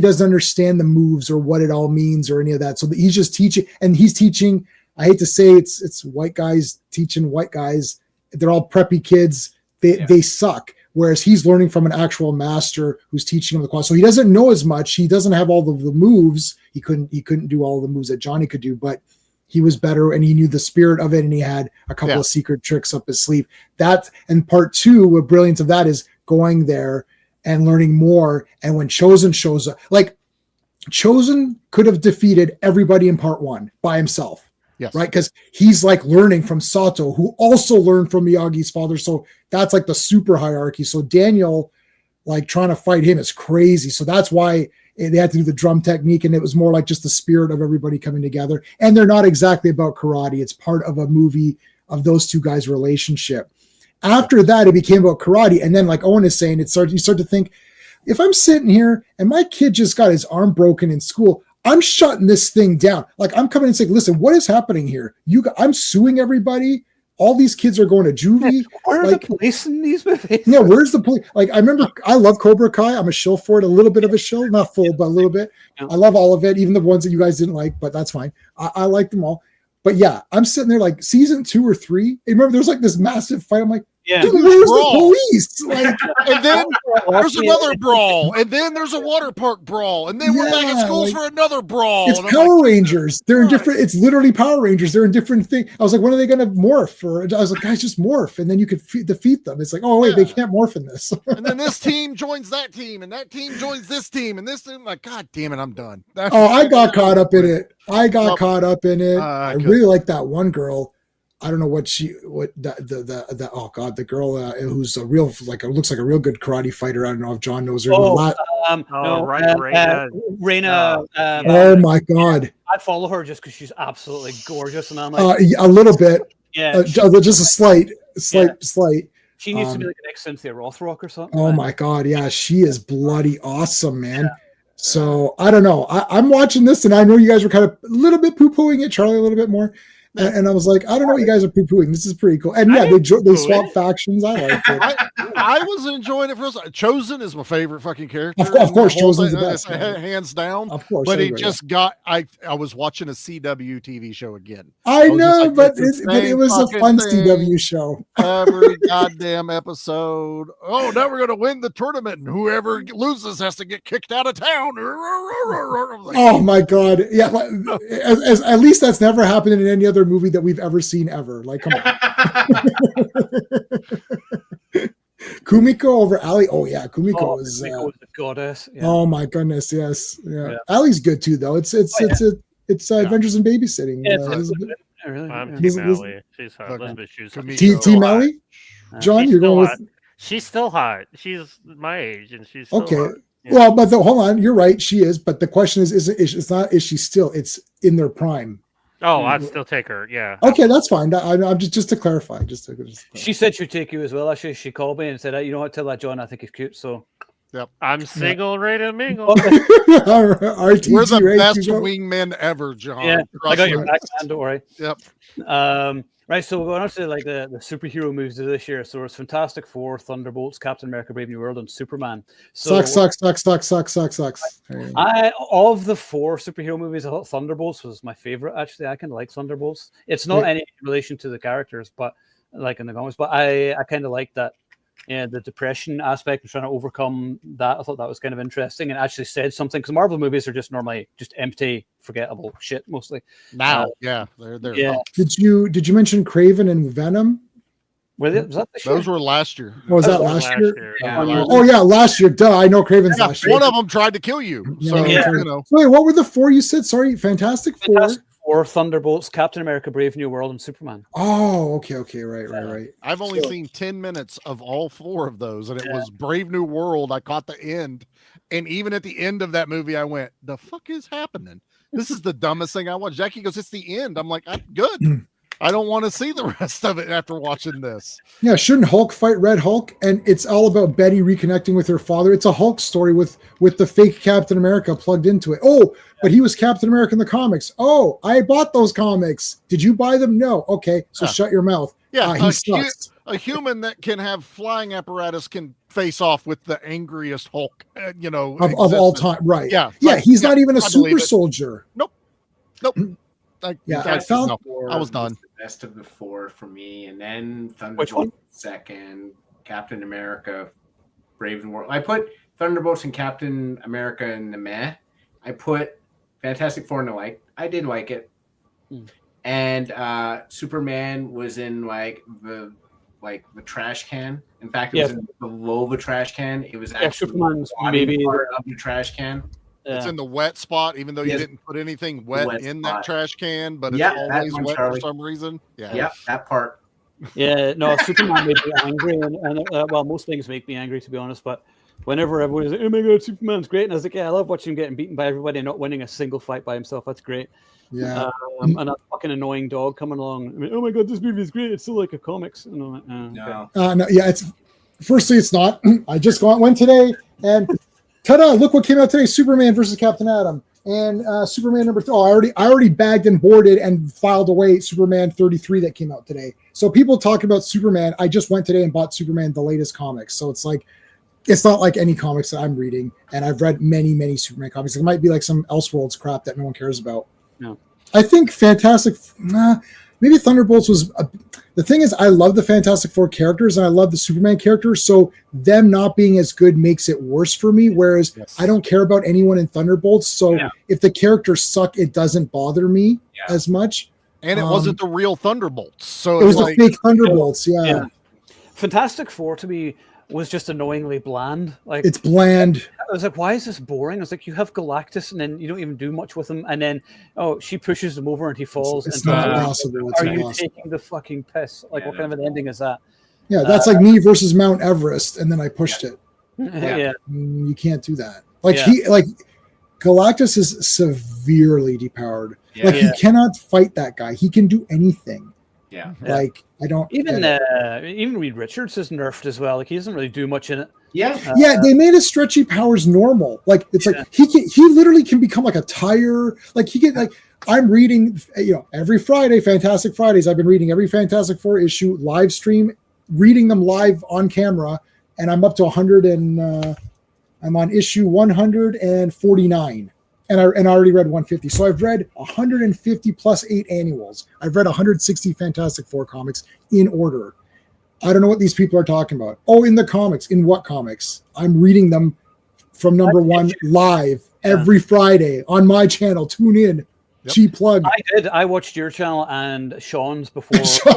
doesn't understand the moves or what it all means or any of that. So he's just teaching, and he's teaching. I hate to say it's white guys teaching white guys. They're all preppy kids. They suck. whereas he's learning from an actual master who's teaching him the quad. So he doesn't know as much. He doesn't have all the moves. He couldn't do all the moves that Johnny could do, but he was better and he knew the spirit of it, and he had a couple of secret tricks up his sleeve. That, and part 2, the brilliance of that is going there and learning more. And when Chosen shows up, like Chosen could have defeated everybody in part 1 by himself. Yes. Right. Because he's like learning from Sato, who also learned from Miyagi's father. So that's like the super hierarchy. So Daniel, like trying to fight him is crazy. So that's why they had to do the drum technique, and it was more like just the spirit of everybody coming together. And they're not exactly about karate. It's part of a movie of those two guys' relationship. After that, it became about karate. And then, like Owen is saying, you start to think, if I'm sitting here and my kid just got his arm broken in school, I'm shutting this thing down. Like, I'm coming and saying, listen, what is happening here? I'm suing everybody. All these kids are going to juvie. Where are the police in these movies? Yeah, where's the police? Like, I remember, I love Cobra Kai. I'm a shill for it, a little bit of a shill, not full, but a little bit. I love all of it, even the ones that you guys didn't like, but that's fine. I like them all. But yeah, I'm sitting there like season 2 or 3. And remember, there's like this massive fight. I'm like, dude, where's the police? Like, and then there's another brawl, and then there's a water park brawl, and then we're back at schools for another brawl. It's Power Rangers. They're in different. It's literally Power Rangers. They're in different things. I was like, when are they going to morph? Or I was like, guys, just morph, and then you could defeat them. It's like, oh wait, they can't morph in this. And then this team joins that team, and that team joins this team, and this team. Like, God damn it, I'm done. I got caught up in it. I really like that one girl. I don't know the oh god, the girl who's a real looks like a real good karate fighter. I don't know if John knows her. Reina. Oh my god, I follow her just because she's absolutely gorgeous, and I'm like a little bit, just a slight. She needs to be like an next Cynthia Rothrock or something. Oh my god, yeah, she is bloody awesome, man. Yeah. So I don't know. I'm watching this, and I know you guys were kind of a little bit poo-pooing it, Charlie, a little bit more. And I was like, I don't know what you guys are poo-pooing. This is pretty cool. And yeah, they swap factions. I liked it. I was enjoying it first. Chosen is my favorite fucking character. Of course, Chosen's the best. Hands down. Of course. But I was watching a CW TV show again. I know, like, but it was a fun CW show. Every goddamn episode. Oh, now we're going to win the tournament, and whoever loses has to get kicked out of town. Like, oh my God. Yeah. At least that's never happened in any other movie that we've ever seen ever. Like, come on. Kumiko over Ali. Oh yeah, Kumiko was a goddess. Yeah. Oh my goodness, yes. Yeah. Ali's good too, though. It's Adventures in Babysitting. I'm Team Ali. She's hot. Elizabeth Shoes. Team Ali? John, you're going with. She's still hot. She's my age, and she's still okay. Hot. Yeah. Well, but hold on, you're right. She is, but the question is it's not. Is she still? It's in their prime. Oh, I'd still take her. Yeah. Okay, that's fine. I'm just to clarify. She said she'd take you as well. Actually, she called me and said, "You know what? Tell that John I think he's cute." So, yep, I'm single, ready to mingle. We're the best wingmen ever, John. Yeah, I got your back, man. Don't worry. Yep. Right, so we're going on to like the superhero movies of this year. So it's Fantastic Four, Thunderbolts, Captain America: Brave New World, and Superman. So sucks. Of the 4 superhero movies, I thought Thunderbolts was my favorite. Actually, I kind of like Thunderbolts. It's not any relation to the characters, but like in the comics. But I kind of like that. Yeah, the depression aspect of trying to overcome that. I thought that was kind of interesting and actually said something, because Marvel movies are just normally just empty, forgettable shit mostly. Now, they're yeah. Did you mention Kraven and Venom? Was that this year? Those were last year. Oh, was that last year? Yeah. Oh yeah, last year. Duh, I know Kraven's last year. One of them tried to kill you. So you know. Wait, what were the 4 you said? Sorry, Fantastic Four. Thunderbolts, Captain America: Brave New World, and Superman. Oh, okay, right. I've only seen 10 minutes of all 4 of those, and it was Brave New World. I caught the end, and even at the end of that movie, I went, "The fuck is happening? This is the dumbest thing I watched." Jackie goes, "It's the end." I'm like, "I'm good. I don't want to see the rest of it after watching this." Yeah, shouldn't Hulk fight Red Hulk? And it's all about Betty reconnecting with her father. It's a Hulk story with the fake Captain America plugged into it. Oh, but he was Captain America in the comics. Oh, I bought those comics. Did you buy them? No. Okay, so shut your mouth. Yeah, a human that can have flying apparatus can face off with the angriest Hulk, of all time. Right. Yeah. He's not even a super soldier. Nope. I was done. The best of the 4 for me, and then Thunderbolt second, Captain America Brave and War. I put Thunderbolts and Captain America in the meh. I put Fantastic Four in the like. I did like it. And Superman was in like the trash can. In fact, it was in below the trash can. It was actually Superman's maybe part of the trash can. It's in the wet spot, even though you didn't put anything wet in that trash can, but it's always wet for some reason. Yeah, that part. Yeah, no, Superman made me angry, and well, most things make me angry, to be honest. But whenever everybody's like, "Oh my god, Superman's great," and I was like, "Yeah, I love watching him getting beaten by everybody and not winning a single fight by himself. That's great." Yeah, and that fucking annoying dog coming along. I mean, oh my god, this movie is great. It's still like a comics. And I'm like, no, yeah. Firstly, it's not. I just went today, and ta-da! Look what came out today: Superman versus Captain Atom, and Superman number 3. Oh, I already bagged and boarded and filed away Superman 33 that came out today. So people talk about Superman. I just went today and bought Superman, the latest comics. So it's like, it's not like any comics that I'm reading, and I've read many Superman comics. It might be like some Elseworlds crap that no one cares about. No. I think maybe Thunderbolts was the thing is, I love the Fantastic Four characters and I love the Superman characters, so them not being as good makes it worse for me, whereas I don't care about anyone in Thunderbolts, so if the characters suck, it doesn't bother me as much. And it wasn't the real Thunderbolts, so it was the fake Thunderbolts. Fantastic Four to me was just annoyingly bland. Like, it's bland. I was like, why is this boring? I was like, you have Galactus and then you don't even do much with him, and then she pushes him over and he falls. It's not possible. Are you taking the fucking piss? Like, what kind of an ending is that? Yeah, that's like me versus Mount Everest, and then I pushed it. Yeah. You can't do that. Galactus is severely depowered. You cannot fight that guy. He can do anything. Yeah. Like, I don't even Reed Richards is nerfed as well. Like, he doesn't really do much in it. They made his stretchy powers normal. Like, it's like he literally can become like a tire. Like, he can, like, I'm reading, every Friday, Fantastic Fridays, I've been reading every Fantastic Four issue, live stream, reading them live on camera, and I'm up to 100 and I'm on issue 149. And I already read 150. So I've read 150 plus 8 annuals. I've read 160 Fantastic Four comics in order. I don't know what these people are talking about. Oh, in the comics. In what comics? I'm reading them from number 1 live every Friday on my channel. Tune in. Cheap plug. I watched your channel and Sean's before. So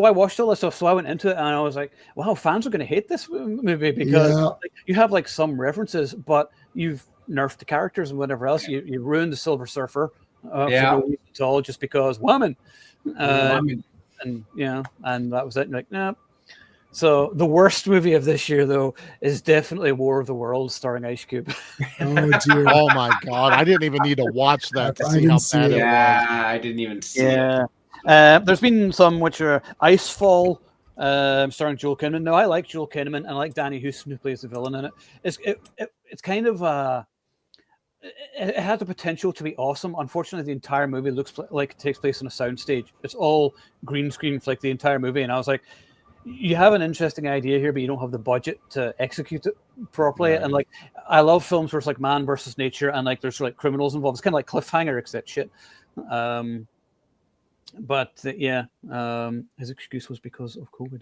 I watched all this stuff. So I went into it and I was like, wow, fans are going to hate this movie because you have like some references, but you've nerfed the characters and whatever else. You ruined the Silver Surfer for no reason at all, just because woman. And that was it. Like, nah. So the worst movie of this year, though, is definitely War of the Worlds starring Ice Cube. Oh dear! Oh my God! I didn't even need to watch that to see how bad it was. Yeah, I didn't even see it. There's been some which are Icefall, starring Joel Kinnaman. Now, I like Joel Kinnaman and I like Danny Houston, who plays the villain in it. It's kind of it had the potential to be awesome. Unfortunately, the entire movie looks like it takes place on a soundstage. It's all green screen for like the entire movie, and I was like, you have an interesting idea here, but you don't have the budget to execute it properly. Right. And like, I love films where it's like man versus nature, and like there's like criminals involved. It's kind of like Cliffhanger, except shit. His excuse was because of COVID.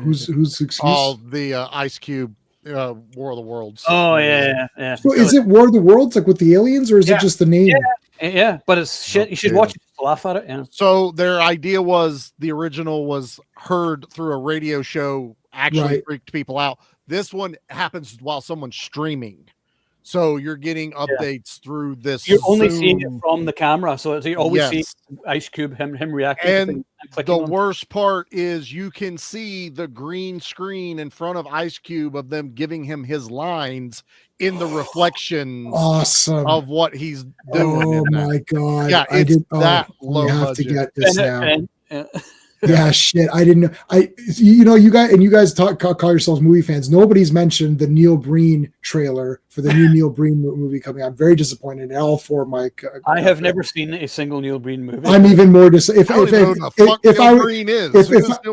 Who's excuse? Oh, the Ice Cube. War of the Worlds. Oh yeah. So is it War of the Worlds, like with the aliens, or is it just the name? Yeah, but it's shit. You should watch it to laugh at it. Yeah. So their idea was the original was heard through a radio show, actually freaked people out. This one happens while someone's streaming. So you're getting updates through this. You're only seeing it from the camera, so you always see Ice Cube, him reacting. And the worst part is you can see the green screen in front of Ice Cube of them giving him his lines in the reflections of what he's doing. Oh my God. Yeah, it's that low have budget. to get this now. Yeah, shit. I didn't know. You guys call yourselves movie fans. Nobody's mentioned the Neil Breen trailer for the new Neil Breen movie coming out. I'm very disappointed in all four of my. I have never seen a single Neil Breen movie. I'm even more disappointed. Neil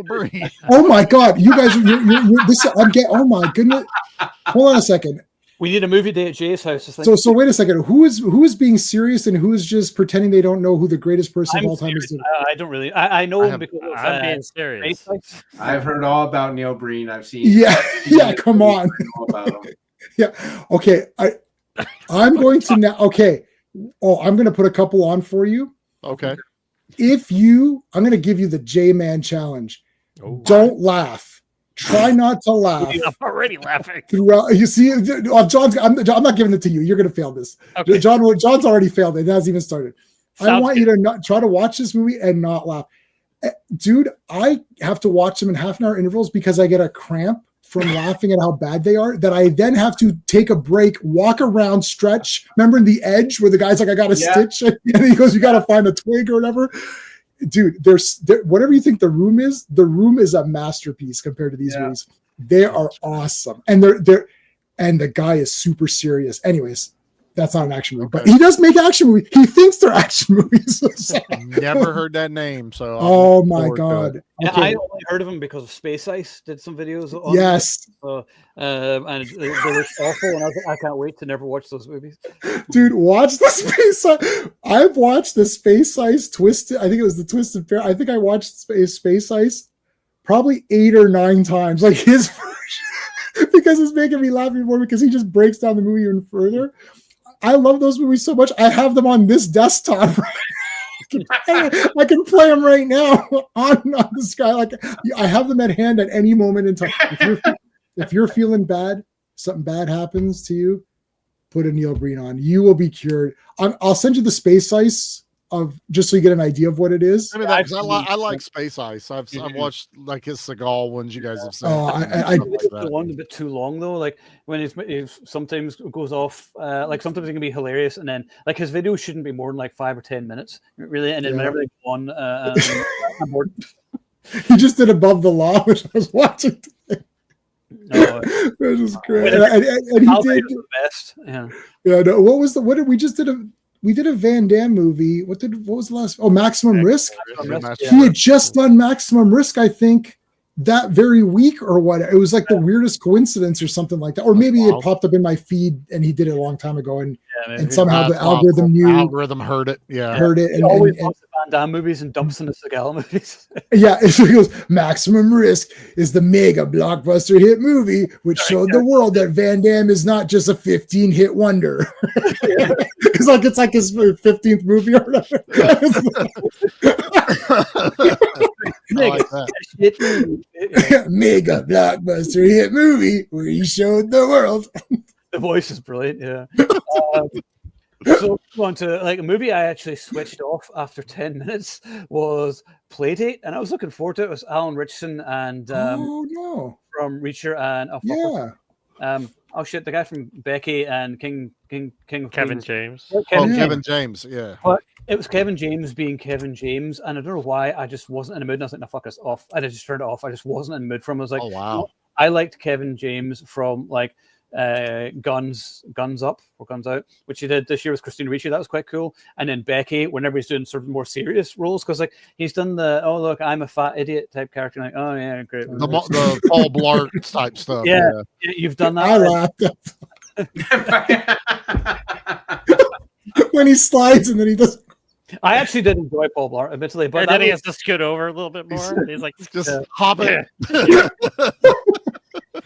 Breen. Oh my God, you guys, you're this. Oh my goodness. Hold on a second. We need a movie day at Jay's house. So wait a second. Who is being serious and who is just pretending they don't know who the greatest person of all time is? I don't really. I know him because I'm being serious. I've heard all about Neil Breen. I've seen. Yeah. Come on. Yeah. Okay. I'm going to now. Okay. Oh, I'm going to put a couple on for you. Okay. I'm going to give you the J-Man challenge. Oh, don't laugh. Try not to laugh. I'm already laughing. Throughout, you see, John's. I'm not giving it to you. You're going to fail this. Okay. John's already failed it. It hasn't even started. I want you to not try to watch this movie and not laugh. Dude, I have to watch them in half-an-hour intervals because I get a cramp from laughing at how bad they are, that I then have to take a break, walk around, stretch. Remember in The Edge where the guy's like, I got a stitch? And he goes, you got to find a twig or whatever. Dude, there's whatever you think The Room is a masterpiece compared to these movies. They are awesome. And and the guy is super serious. That's not an action movie, but he does make action movies. He thinks they're action movies. Never heard that name. So, oh my god! Okay. I only heard of him because of Space Ice did some videos on yes. And they were awful, and I was like, I can't wait to never watch those movies. Dude, watch the Space Ice. I've watched the Space Ice Twisted. I think it was the Twisted Pair. I think I watched Space Ice probably 8 or 9 times, like his version, because it's making me laugh even more because he just breaks down the movie even further. I love those movies so much. I have them on this desktop. I can play them right now on this guy. Like I have them at hand at any moment in time. If you're feeling bad, something bad happens to you, put a Neil Breen on. You will be cured. I'll send you the Space Ice of just so you get an idea of what it is. I mean, I like Space Ice. I've watched like his Seagal ones you guys have seen. I the one a bit too long though. Like when it sometimes goes off. Like sometimes it can be hilarious, and then like his videos shouldn't be more than like 5 or 10 minutes, really. And then whenever they go on, I'm bored. He just did Above the Law, which I was watching today. It was just great. And he did the best. Yeah. Yeah. No, what did we just did we did a Van Damme movie. What was the last? Oh, Maximum Risk. He had just done Maximum Risk, I think, that very week or what. It was like the weirdest coincidence or something like that. Or maybe it popped up in my feed and he did it a long time ago, and somehow the algorithm heard it. Yeah, heard it. He always wants the Van Damme movies and dumps in the Seagal movies. Yeah, so he goes, Maximum Risk is the mega blockbuster hit movie which showed the world that Van Damme is not just a 15-hit wonder. It's like his 15th movie or whatever. Mega blockbuster hit movie where he showed the world. The voice is brilliant. Yeah. So on to like a movie I actually switched off after 10 minutes was Playdate, and I was looking forward to it. It was Alan Richardson and from Reacher and the guy from Becky and King of Kevin Queens. James. Kevin James, yeah. But it was Kevin James being Kevin James, and I don't know why I just wasn't in the mood. And I was like, no, fuck this off. And I just turned it off. I just wasn't in the mood for him. I was like, oh wow. I liked Kevin James from like Guns Up or Guns Out, which he did this year with Christina Ricci. That was quite cool. And then Becky, whenever he's doing sort of more serious roles, because like he's done the look, I'm a fat idiot type character. Like, oh yeah, great. The Paul Blart type stuff. Yeah, you've done that. I laughed when he slides and then he does. I actually did enjoy Paul Blart, admittedly, but then he has to scoot over a little bit more. He's like, just hop it.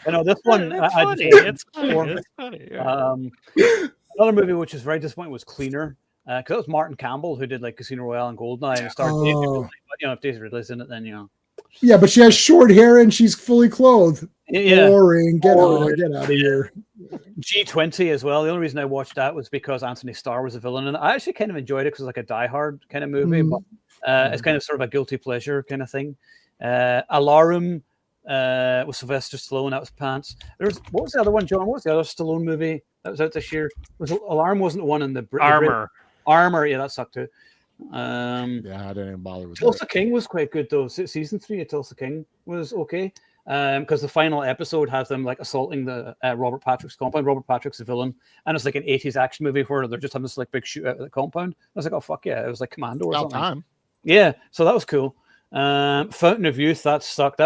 I know this one. It's funny. Yeah. Another movie which is very disappointing was Cleaner, because it was Martin Campbell who did like Casino Royale and Goldeneye and starred Daisy Ridley. But if Daisy Ridley's in it, then Yeah, but she has short hair and she's fully clothed. Yeah. Boring. Get out of here. G20 as well. The only reason I watched that was because Anthony Starr was a villain, and I actually kind of enjoyed it because it's like a Die Hard kind of movie, but it's kind of sort of a guilty pleasure kind of thing. Alarum with Sylvester Stallone. That was pants. What was the other one, John? What was the other Stallone movie that was out this year? Alarm wasn't the one in the Armor. Armor, yeah, that sucked too. I didn't even bother with Tulsa King was quite good though. Season 3 of Tulsa King was okay. Because the final episode has them like assaulting the Robert Patrick's compound. Robert Patrick's a villain, and it's like an 80s action movie where they're just having this like big shootout at the compound. I was like, oh fuck yeah! It was like Commando or something. Time. Yeah, so that was cool. Fountain of Youth, that sucked.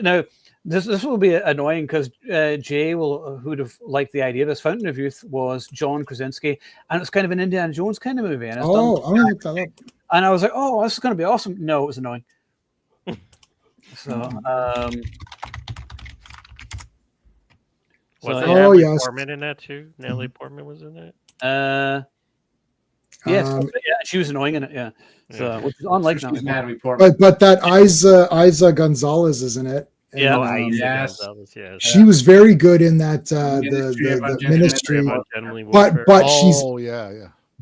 Now This will be annoying because Jay who'd have liked the idea of this. Fountain of Youth was John Krasinski, and it's kind of an Indiana Jones kind of movie. And it's I'm gonna look that up. And I was like, oh, this is going to be awesome. No, it was annoying. So, was it Natalie Portman in that too? Natalie Portman was in it. Yes, yeah, she was annoying in it. Yeah, so which is unlike Natalie Portman. But that Isa Gonzalez is in it. And, Yeah, Yes. She was very good in that the ministry.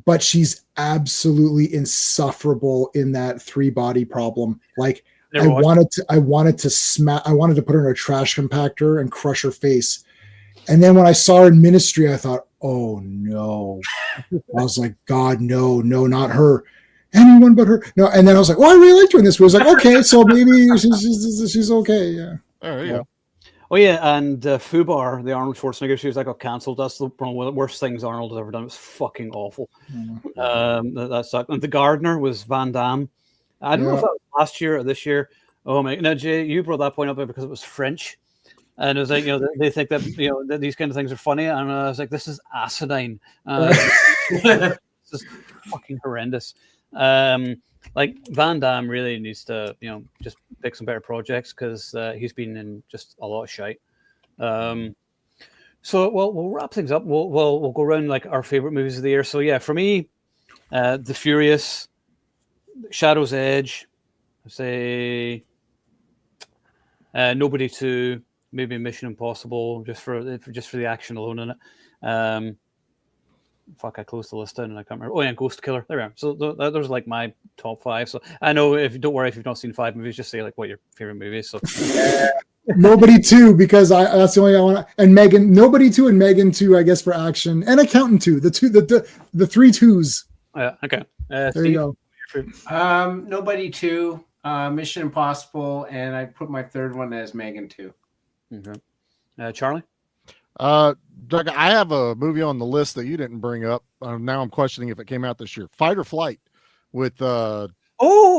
But she's absolutely insufferable in that 3-body problem. Like I wanted to put her in a trash compactor and crush her face. And then when I saw her in ministry, I thought, oh no. I was like, God, no, not her. Anyone but her. No, and then I was like, well, I really liked her in this. I was like, okay, so maybe she's okay. Yeah. Oh, there you go. Oh yeah, and Fubar, the Arnold Schwarzenegger, she was like, got cancelled. That's one of the worst things Arnold has ever done. It was fucking awful. That sucked. And the gardener was Van Damme. I don't know if that was last year or this year. Oh my! Now Jay, you brought that point up because it was French, and it was like they think that that these kind of things are funny, and I was like, this is asinine. This is fucking horrendous. Like Van Damme really needs to, just pick some better projects because he's been in just a lot of shite. So we'll wrap things up. We'll go around like our favorite movies of the year. So yeah, for me, The Furious, Shadow's Edge, say Nobody 2, maybe Mission Impossible, just for the action alone in it. Fuck, I closed the list down and I can't remember. Oh yeah, Ghost Killer. There we are. So those are like my top 5. So I know don't worry if you've not seen 5 movies, just say like what your favorite movie is. So Nobody 2 because that's the only I want. And Megan, Nobody 2 and Megan 2, I guess for action, and Accountant 2. The 3 2s. Yeah. Okay. There Steve, you go. Nobody 2, Mission Impossible, and I put my third one as Megan 2. Okay. Charlie. Doug, I have a movie on the list that you didn't bring up. Now I'm questioning if it came out this year. Fight or Flight with oh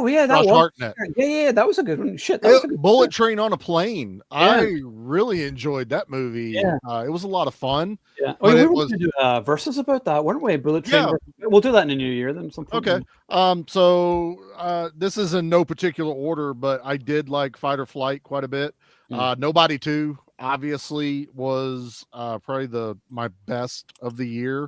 yeah, that Josh was Hartnett. Yeah, that was a good one. Shit, that was a good Bullet Train on a Plane. Yeah. I really enjoyed that movie. Yeah. It was a lot of fun. Yeah, we were going to do verses about that, weren't we? Bullet Train. Yeah. We'll do that in the new year then. Okay. So this is in no particular order, but I did like Fight or Flight quite a bit. Nobody 2. Obviously was probably my best of the year.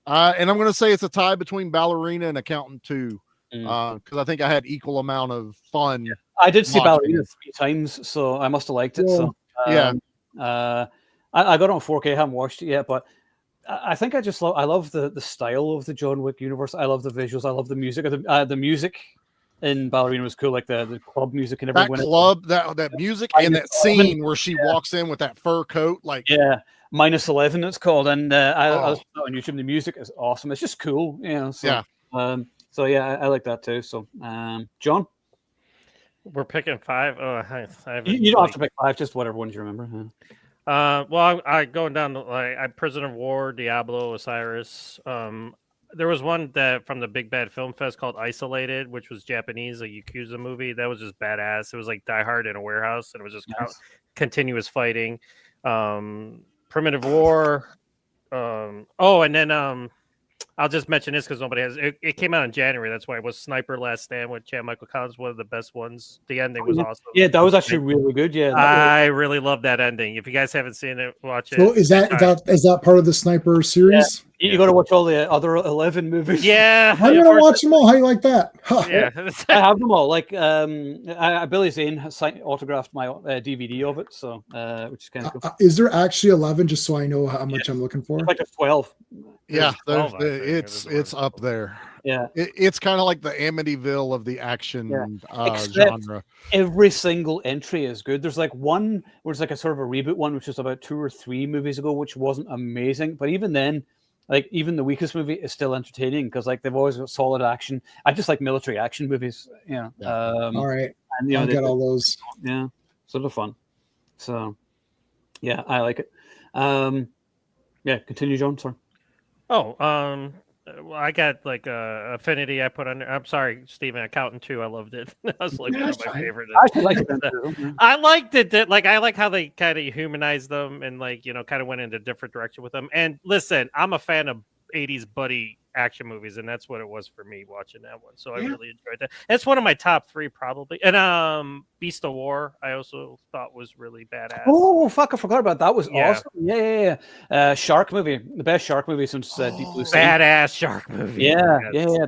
And I'm going to say it's a tie between Ballerina and Accountant 2 because I think I had equal amount of fun. Yeah. I did see Ballerina 3 times, so I must have liked it. So yeah. I got it on 4K. I haven't watched it yet, but I think I love the style of the John Wick universe. I love the visuals. I love the music. The music in Ballerina was cool, like the club music and everything. That music and that scene where she walks in with that fur coat, like -11 it's called, and I was on YouTube. The music is awesome. It's just cool, So, I like that too. So, John, we're picking 5. Oh, you don't have to pick 5, just whatever ones you remember. Well, I going down to like Prisoner of War, Diablo, Osiris. There was one that from the Big Bad Film Fest called Isolated, which was Japanese, a Yakuza movie. That was just badass. It was like Die Hard in a warehouse, and it was just continuous fighting. Primitive War. And then I'll just mention this because nobody has it. It came out in January. That's why it was Sniper Last Stand with Chad Michael Collins, one of the best ones. The ending was awesome. Yeah, that was actually really good. Yeah, I really love that ending. If you guys haven't seen it, watch it. So is that part of the Sniper series? Yeah. You got to watch all the other 11 movies. Yeah, how do you watch them all? How do you like that? Huh. Yeah, I have them all. Like Billy Zane has autographed my DVD of it, so which is kind of cool. Is there actually 11? Just so I know how much I'm looking for. It's like there's 12. Yeah, it's up there. Yeah, it's kind of like the Amityville of the action genre. Every single entry is good. There's like one where it's like a sort of a reboot one, which was about 2 or 3 movies ago, which wasn't amazing. But even then, like even the weakest movie is still entertaining because like they've always got solid action. I just like military action movies. All right, and I get all those. Yeah, sort of fun. So yeah, I like it. Continue, John. Sorry. Well, I got like Affinity. I put on. I'm sorry, Steven. Accountant 2. I loved it. That was like one of my favorite. I actually liked it too. I liked it. Like I like how they kind of humanized them and like kind of went in a different direction with them. And listen, I'm a fan of 80s buddy action movies, and that's what it was for me watching that one. So I really enjoyed that. It's one of my top 3 probably. And Beast of War, I also thought was really badass. Oh fuck, I forgot about that. That was awesome. Yeah. Shark movie, the best shark movie since Deep Blue Sea. Badass shark movie. Yeah,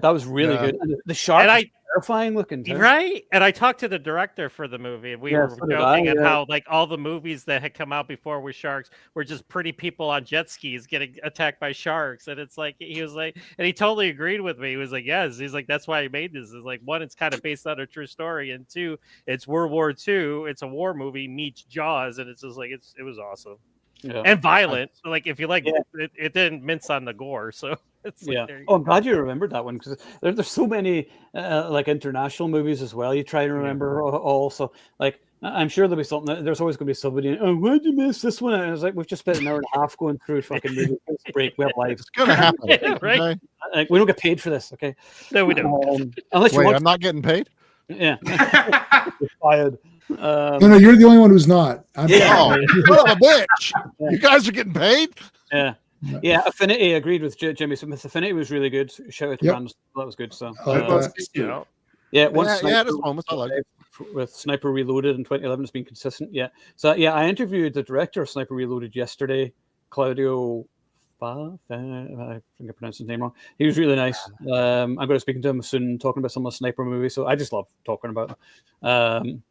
that was really good. And the shark is terrifying looking too. Right? And I talked to the director for the movie, and we were joking at how like all the movies that had come out before with sharks were just pretty people on jet skis getting attacked by sharks. And it's like he was like, and he totally agreed with me. He was like, yes, he's like, that's why he made this. Is like, 1, it's kind of based on a true story, and 2, it's World War II. It's a war movie meets Jaws, and it's just like it was awesome and violent. Like if you like, it didn't mince on the gore, so. Like, I'm glad you remembered that one because there's so many like international movies as well. You try and remember all. So like I'm sure there'll be something. There's always going to be somebody. Oh, why'd you miss this one? And I was like, we've just spent an hour and a half going through fucking movie break. We have lives. It's gonna happen, right? Okay? Like, we don't get paid for this, okay? No, we don't. Unless you Wait, want. I'm not getting paid. Yeah, you're fired. No, you're the only one who's not. I'm son of a bitch! You guys are getting paid. Yeah, Affinity. Agreed with Jimmy Smith. Affinity was really good. Shout out to Brandon. That was good. So, There's moments I like it. With Sniper Reloaded in 2011, it's been consistent. Yeah. So I interviewed the director of Sniper Reloaded yesterday, Claudio. I think I pronounced his name wrong. He was really nice. I'm going to speak to him soon, talking about some of the Sniper movies. So I just love talking about them.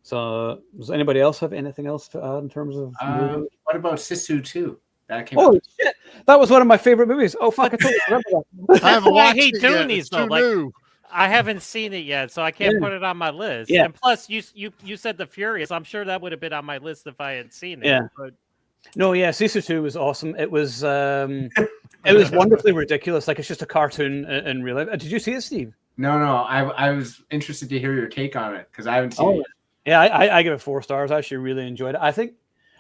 So does anybody else have anything else to add in terms of? What about Sisu 2? That came out. Shit! That was one of my favorite movies. Oh fuck! I totally remember that. I haven't watched hate it doing yet. these It's though. too Like, new. I haven't seen it yet, so I can't put it on my list. Yeah. And plus, you said The Furious. I'm sure that would have been on my list if I had seen it. Yeah. But... No, Sisu 2 was awesome. It was wonderfully ridiculous. Like it's just a cartoon in real life. Did you see it, Steve? No. I was interested to hear your take on it because I haven't seen it. Yeah, I give it 4 stars. I actually really enjoyed it. I think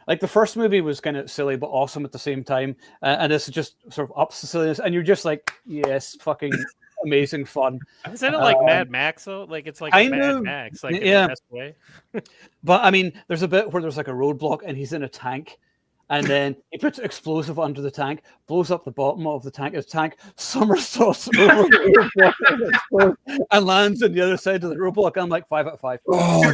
like the first movie was kind of silly but awesome at the same time, and this is just sort of ups the silliness, and you're just like, yes, fucking amazing fun. Isn't it like Mad Max though? Like it's like Mad Max, like in the best way. But I mean, there's a bit where there's like a roadblock, and he's in a tank. And then he puts explosive under the tank, blows up the bottom of the tank. His tank somersaults over the roadblock and lands on the other side of the roadblock. I'm like 5 out of 5. Oh,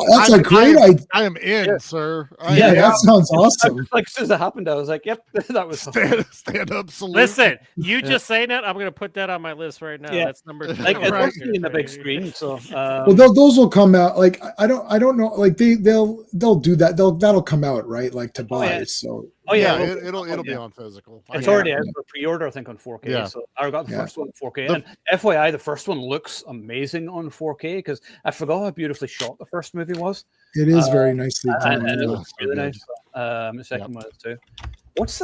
that's a great idea. I am in, sir. That sounds awesome. Like as soon as it happened, I was like, "Yep, that was stand up salute." Listen, you just saying that, I'm gonna put that on my list right now. Yeah. That's number 2. Like it's mostly in the big screen. So, well, those will come out. Like I don't know. Like they'll do that. That'll come out right, like to buy. So it'll be on physical. It's already out for pre-order, I think, on 4K. Yeah. So I got the first one in 4K. And FYI, the first one looks amazing on 4K because I forgot how beautifully shot the first movie was. It is very nicely done. And it looks really nice. The second one is too. What's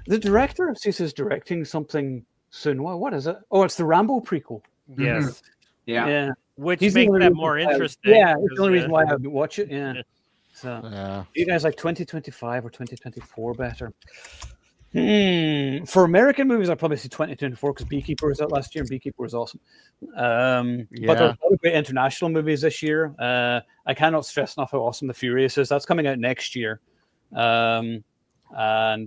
the director of Sisu is directing something soon? What is it? Oh, it's the Rambo prequel. Yes. Mm-hmm. Yeah. Which makes that more interesting. Yeah, it's the only reason why I haven't watched it. Yeah. So, you guys like 2025 or 2024 better? For American movies, I'd probably say 2024 because Beekeeper was out last year and Beekeeper was awesome. But there's a lot of great international movies this year. I cannot stress enough how awesome The Furious is. That's coming out next year. And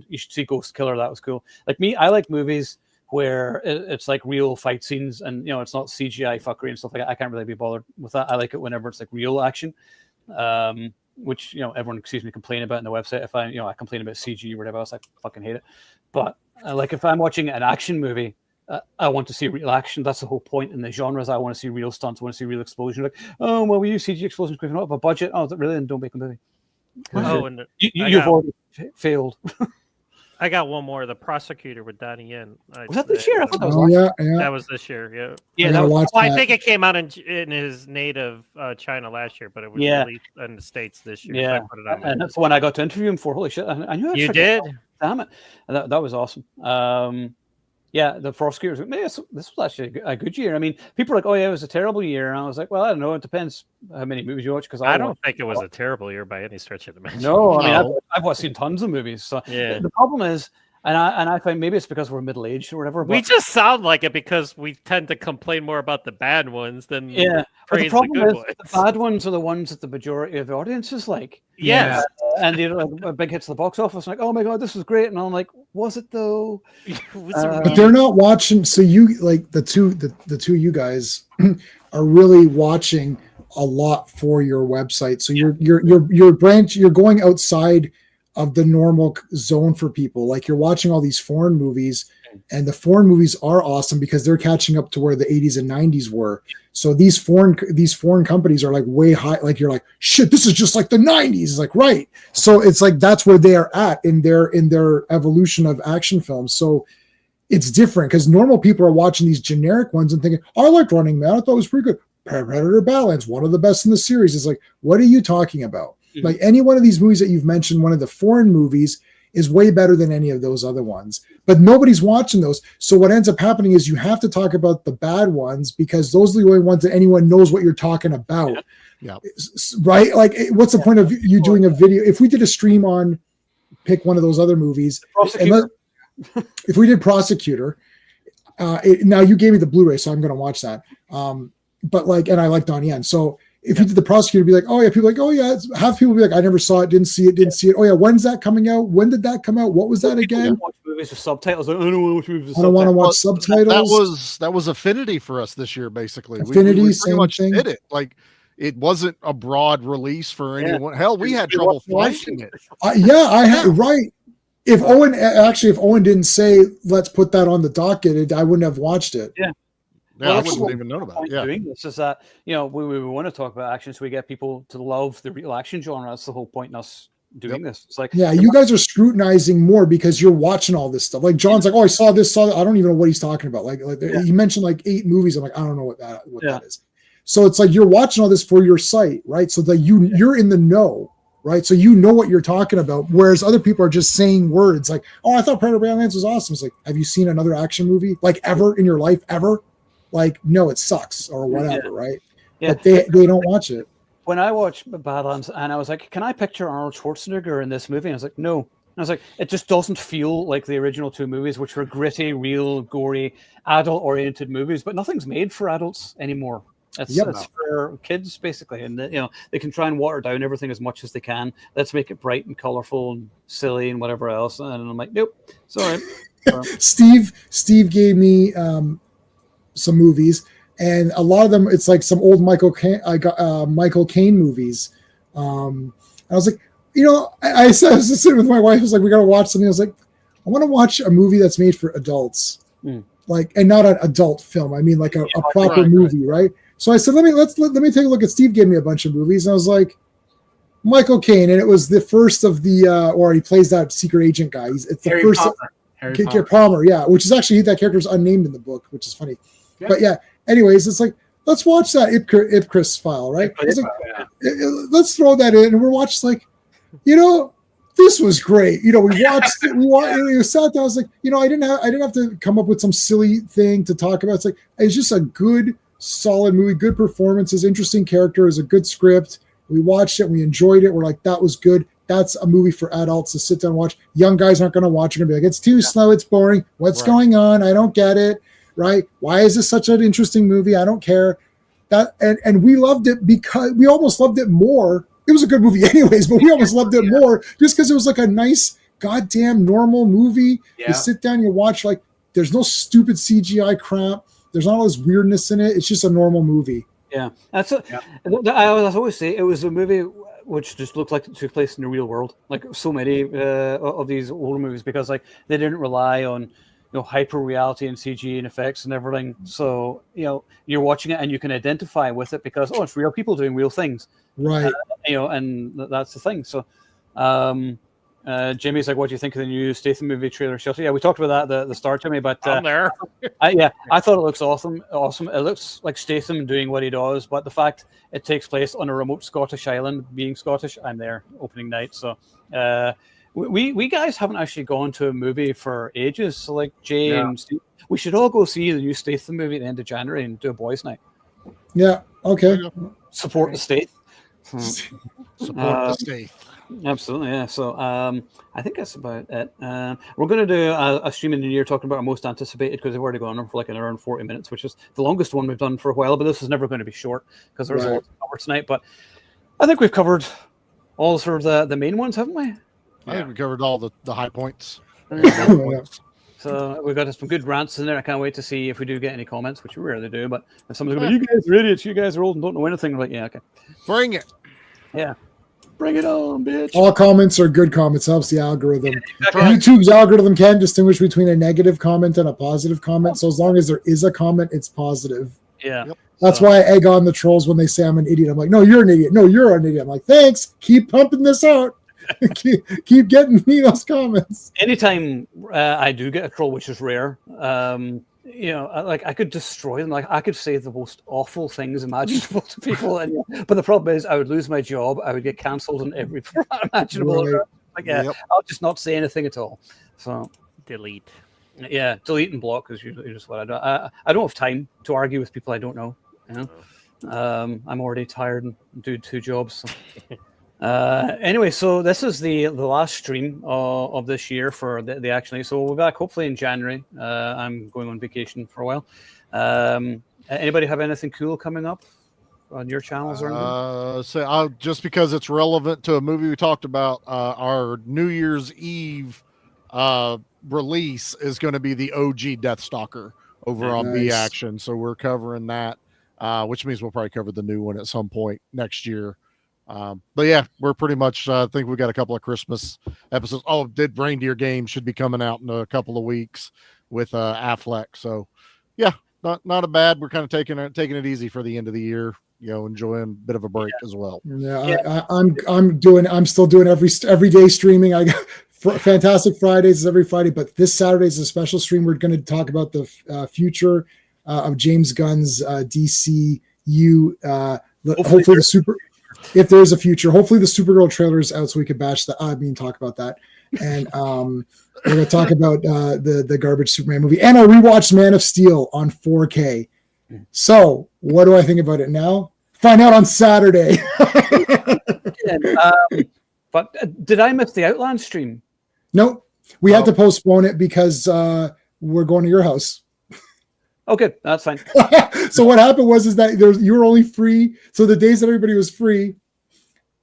you should see Ghost Killer. That was cool. Like me, I like movies where it's like real fight scenes and, it's not CGI fuckery and stuff like that. I can't really be bothered with that. I like it whenever it's like real action. Which everyone sees me complain about on the website. If I complain about CG or whatever else, I fucking hate it. But like if I'm watching an action movie, I want to see real action. That's the whole point in the genres. I want to see real stunts. I want to see real explosions. Like, oh well, we use CG explosions because we don't have a budget. Oh, really? Then don't make a movie. And you've already failed. I got one more. The Prosecutor with Donnie Yen. Was that this year? I thought that was last year. That was this year. I think it came out in his native China last year, but it was released in the States this year. Yeah, so I put it on and that's the one I got to interview him for. Holy shit! I knew you did. Damn it! That was awesome. The Prosecutor. This was actually a good year. I mean, people are like, "Oh yeah, it was a terrible year," and I was like, "Well, I don't know. It depends how many movies you watch." Because I don't think it was a terrible year by any stretch of the imagination. No, I mean, I've seen tons of movies. So the problem is, And I find maybe it's because we're middle aged or whatever. But We just sound like it because we tend to complain more about the bad ones than praise the good ones. The bad ones are the ones that the majority of the audience is like. Yes. And big hits the box office, like, oh my god, this was great. And I'm like, was it though? But they're not watching. So you like the two you guys are really watching a lot for your website. So your branch, you're going outside of the normal zone for people. Like you're watching all these foreign movies, and the foreign movies are awesome because they're catching up to where the 80s and 90s were. So these foreign companies are like way high. Like you're like, shit, this is just like the 90s. It's like, right. So it's like that's where they are at in their evolution of action films. So it's different because normal people are watching these generic ones and thinking, I liked Running Man. I thought it was pretty good. Predator Badlands, one of the best in the series. It's like, what are you talking about? Mm-hmm. Like any one of these movies that you've mentioned, one of the foreign movies is way better than any of those other ones, but nobody's watching those. So what ends up happening is you have to talk about the bad ones because those are the only ones that anyone knows what you're talking about. Yeah. Right. Like what's the point of you doing a video? If we did a stream on pick one of those other movies, if we did Prosecutor, now you gave me the Blu-ray, so I'm going to watch that. But like, and I like Donnie Yen. So if you did the Prosecutor, be like, oh yeah, people are like, oh yeah, half people be like, I never saw it, didn't see it. Oh yeah, when's that coming out? When did that come out? What was that again? Watch movies with subtitles. Like, I don't want to watch subtitles. That was Affinity for us this year, basically. Affinity, we same pretty much thing. did it. Like it wasn't a broad release for anyone. Hell, we had trouble finding it. I had right. If Owen didn't say let's put that on the docket, I wouldn't have watched it. Yeah. Yeah, I wouldn't even known about it. Yeah. Doing this is that, we want to talk about action so we get people to love the real action genre. That's the whole point in us doing this. It's like, you guys are scrutinizing more because you're watching all this stuff. Like John's like, oh, I saw this. I don't even know what he's talking about. Like he mentioned like 8 movies. I'm like, I don't know what that is. So it's like you're watching all this for your site, right? So that you're in the know, right? So you know what you're talking about. Whereas other people are just saying words like, oh, I thought Predator Badlands was awesome. It's like, have you seen another action movie like ever in your life ever? Like, no, it sucks or whatever, right? Yeah. But they don't watch it. When I watched Badlands and I was like, can I picture Arnold Schwarzenegger in this movie? And I was like, no. And I was like, it just doesn't feel like the original 2 movies, which were gritty, real, gory, adult-oriented movies. But nothing's made for adults anymore. It's for kids, basically. And, they can try and water down everything as much as they can. Let's make it bright and colorful and silly and whatever else. And I'm like, nope, sorry. Steve gave me some movies, and a lot of them it's like some old Michael Caine movies. I was like, I was sitting with my wife. I was like, we gotta watch something. I was like, I want to watch a movie that's made for adults, like, and not an adult film. I mean, like a proper movie, right? So I said, let me take a look at. Steve gave me a bunch of movies, and I was like, Michael Caine, and it was the first of the, or he plays that secret agent guy. It's the Harry first. Palmer. Palmer, yeah, which is actually that character's unnamed in the book, which is funny. Yeah. But yeah, anyways, it's like, let's watch that Ipcris file, right? Let's throw that in, and we're watching like, this was great. We watched it. We sat down. I was like, I didn't have to come up with some silly thing to talk about. It's like it's just a good, solid movie, good performances, interesting characters, a good script. We watched it, we enjoyed it. We're like, that was good. That's a movie for adults to sit down and watch. Young guys aren't going to watch it and be like, it's too slow, it's boring. What's going on? I don't get it. Right? Why is this such an interesting movie? I don't care. And we loved it because we almost loved it more. It was a good movie anyways, but we almost loved it more just because it was like a nice, goddamn normal movie. Yeah. You sit down, you watch, like, there's no stupid CGI crap. There's not all this weirdness in it. It's just a normal movie. Yeah. I always say it was a movie which just looked like it took place in the real world, like so many of these older movies, because like they didn't rely on hyper reality and CG and effects and everything. So you're watching it and you can identify with it because it's real people doing real things, right? And that's the thing. So Jimmy's like, what do you think of the new Statham movie trailer, Shelter? Yeah, we talked about that at the start, Jimmy, but I'm there. I thought it looks awesome. It looks like Statham doing what he does, but the fact it takes place on a remote Scottish island, being Scottish, I'm there opening night. So we guys haven't actually gone to a movie for ages. So like Jay and Steve, we should all go see the new Statham movie at the end of January and do a boys' night. Yeah. Okay. Support the state. Support the state. Absolutely, yeah. So I think that's about it. We're going to do a stream in the new year talking about our most anticipated, because we've already gone on for like an hour and 40 minutes, which is the longest one we've done for a while. But this is never going to be short because there's a lot to cover tonight. But I think we've covered all sort of the main ones, haven't we? I think we covered all the high points. So we've got some good rants in there. I can't wait to see if we do get any comments, which we rarely do. But if somebody's going, "You guys are idiots. You guys are old and don't know anything," we're like, yeah, okay, bring it. Yeah. Bring it on, bitch. All comments are good comments. Helps the algorithm. Exactly. YouTube's algorithm can distinguish between a negative comment and a positive comment. So as long as there is a comment, it's positive. Yeah. Yep. That's why I egg on the trolls when they say I'm an idiot. I'm like, no, you're an idiot. No, you're an idiot. I'm like, thanks. Keep pumping this out. keep getting me those comments. Anytime I do get a troll, which is rare, like I could destroy them. Like I could say the most awful things imaginable to people, but the problem is I would lose my job. I would get cancelled in every format imaginable. Right. Like, I'll just not say anything at all. So delete. Yeah, delete and block is usually just what I do. I don't have time to argue with people I don't know. I'm already tired and do 2 jobs. So. Anyway, so this is the last stream of this year for the Action. So we'll be back hopefully in January. I'm going on vacation for a while. Anybody have anything cool coming up on your channels or anything? So just because it's relevant to a movie we talked about, our New Year's Eve release is going to be the OG Deathstalker over on B Action. So we're covering that, which means we'll probably cover the new one at some point next year. But yeah, we're pretty much, I think we got a couple of Christmas episodes. Oh, Reindeer Game should be coming out in a couple of weeks with Affleck. So yeah, not a bad. We're kind of taking it easy for the end of the year, enjoying a bit of a break as well. Yeah. I'm still doing every day streaming. I got Fantastic Fridays is every Friday, but this Saturday is a special stream. We're going to talk about the future of James Gunn's DCU. Hopefully if there's a future, hopefully the Supergirl trailer is out so we can talk about that. And we're going to talk about the garbage Superman movie. And I rewatched Man of Steel on 4K. So what do I think about it now? Find out on Saturday. But did I miss the Outland stream? Nope. We had to postpone it because we're going to your house. Okay, that's fine. So what happened was that you were only free. So the days that everybody was free,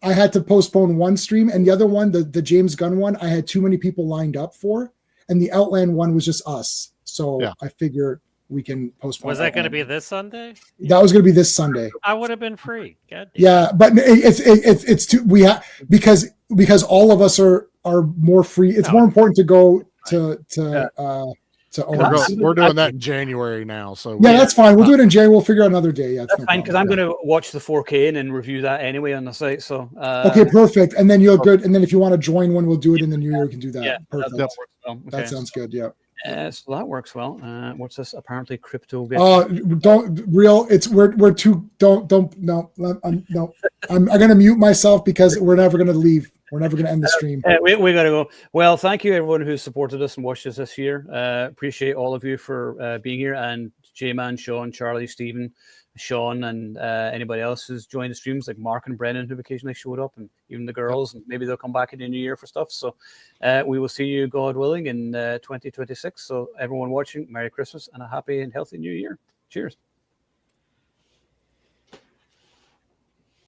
I had to postpone one stream, and the other one, the James Gunn one, I had too many people lined up for, and the Outland one was just us. So I figured we can postpone. Was that going to be this Sunday? That was going to be this Sunday. I would have been free. God damn. Yeah, but it's too because all of us are more free. It's more important to go to we're doing that in January now, so that's fine. We'll do it in January. We'll figure out another day. Yeah, that's fine because I'm going to watch the 4K and then review that anyway on the site. So okay, perfect. And then you're good. And then if you want to join one, we'll do it in the new year. We can do that. Yeah, perfect. That works well. Okay. That sounds good. Yeah. So that works well. What's this? Apparently, crypto. Don't real. It's we're too. Don't no. I'm going to mute myself because we're never going to leave. We're never going to end the stream. We got to go. Well, thank you everyone who supported us and watched us this year. Appreciate all of you for being here, and J-Man, Sean, Charlie, Stephen, Sean, and anybody else who's joined the streams, like Mark and Brennan, who occasionally showed up, and even the girls, and maybe they'll come back in the new year for stuff. So we will see you, God willing, in 2026. So everyone watching, Merry Christmas and a happy and healthy New Year. Cheers.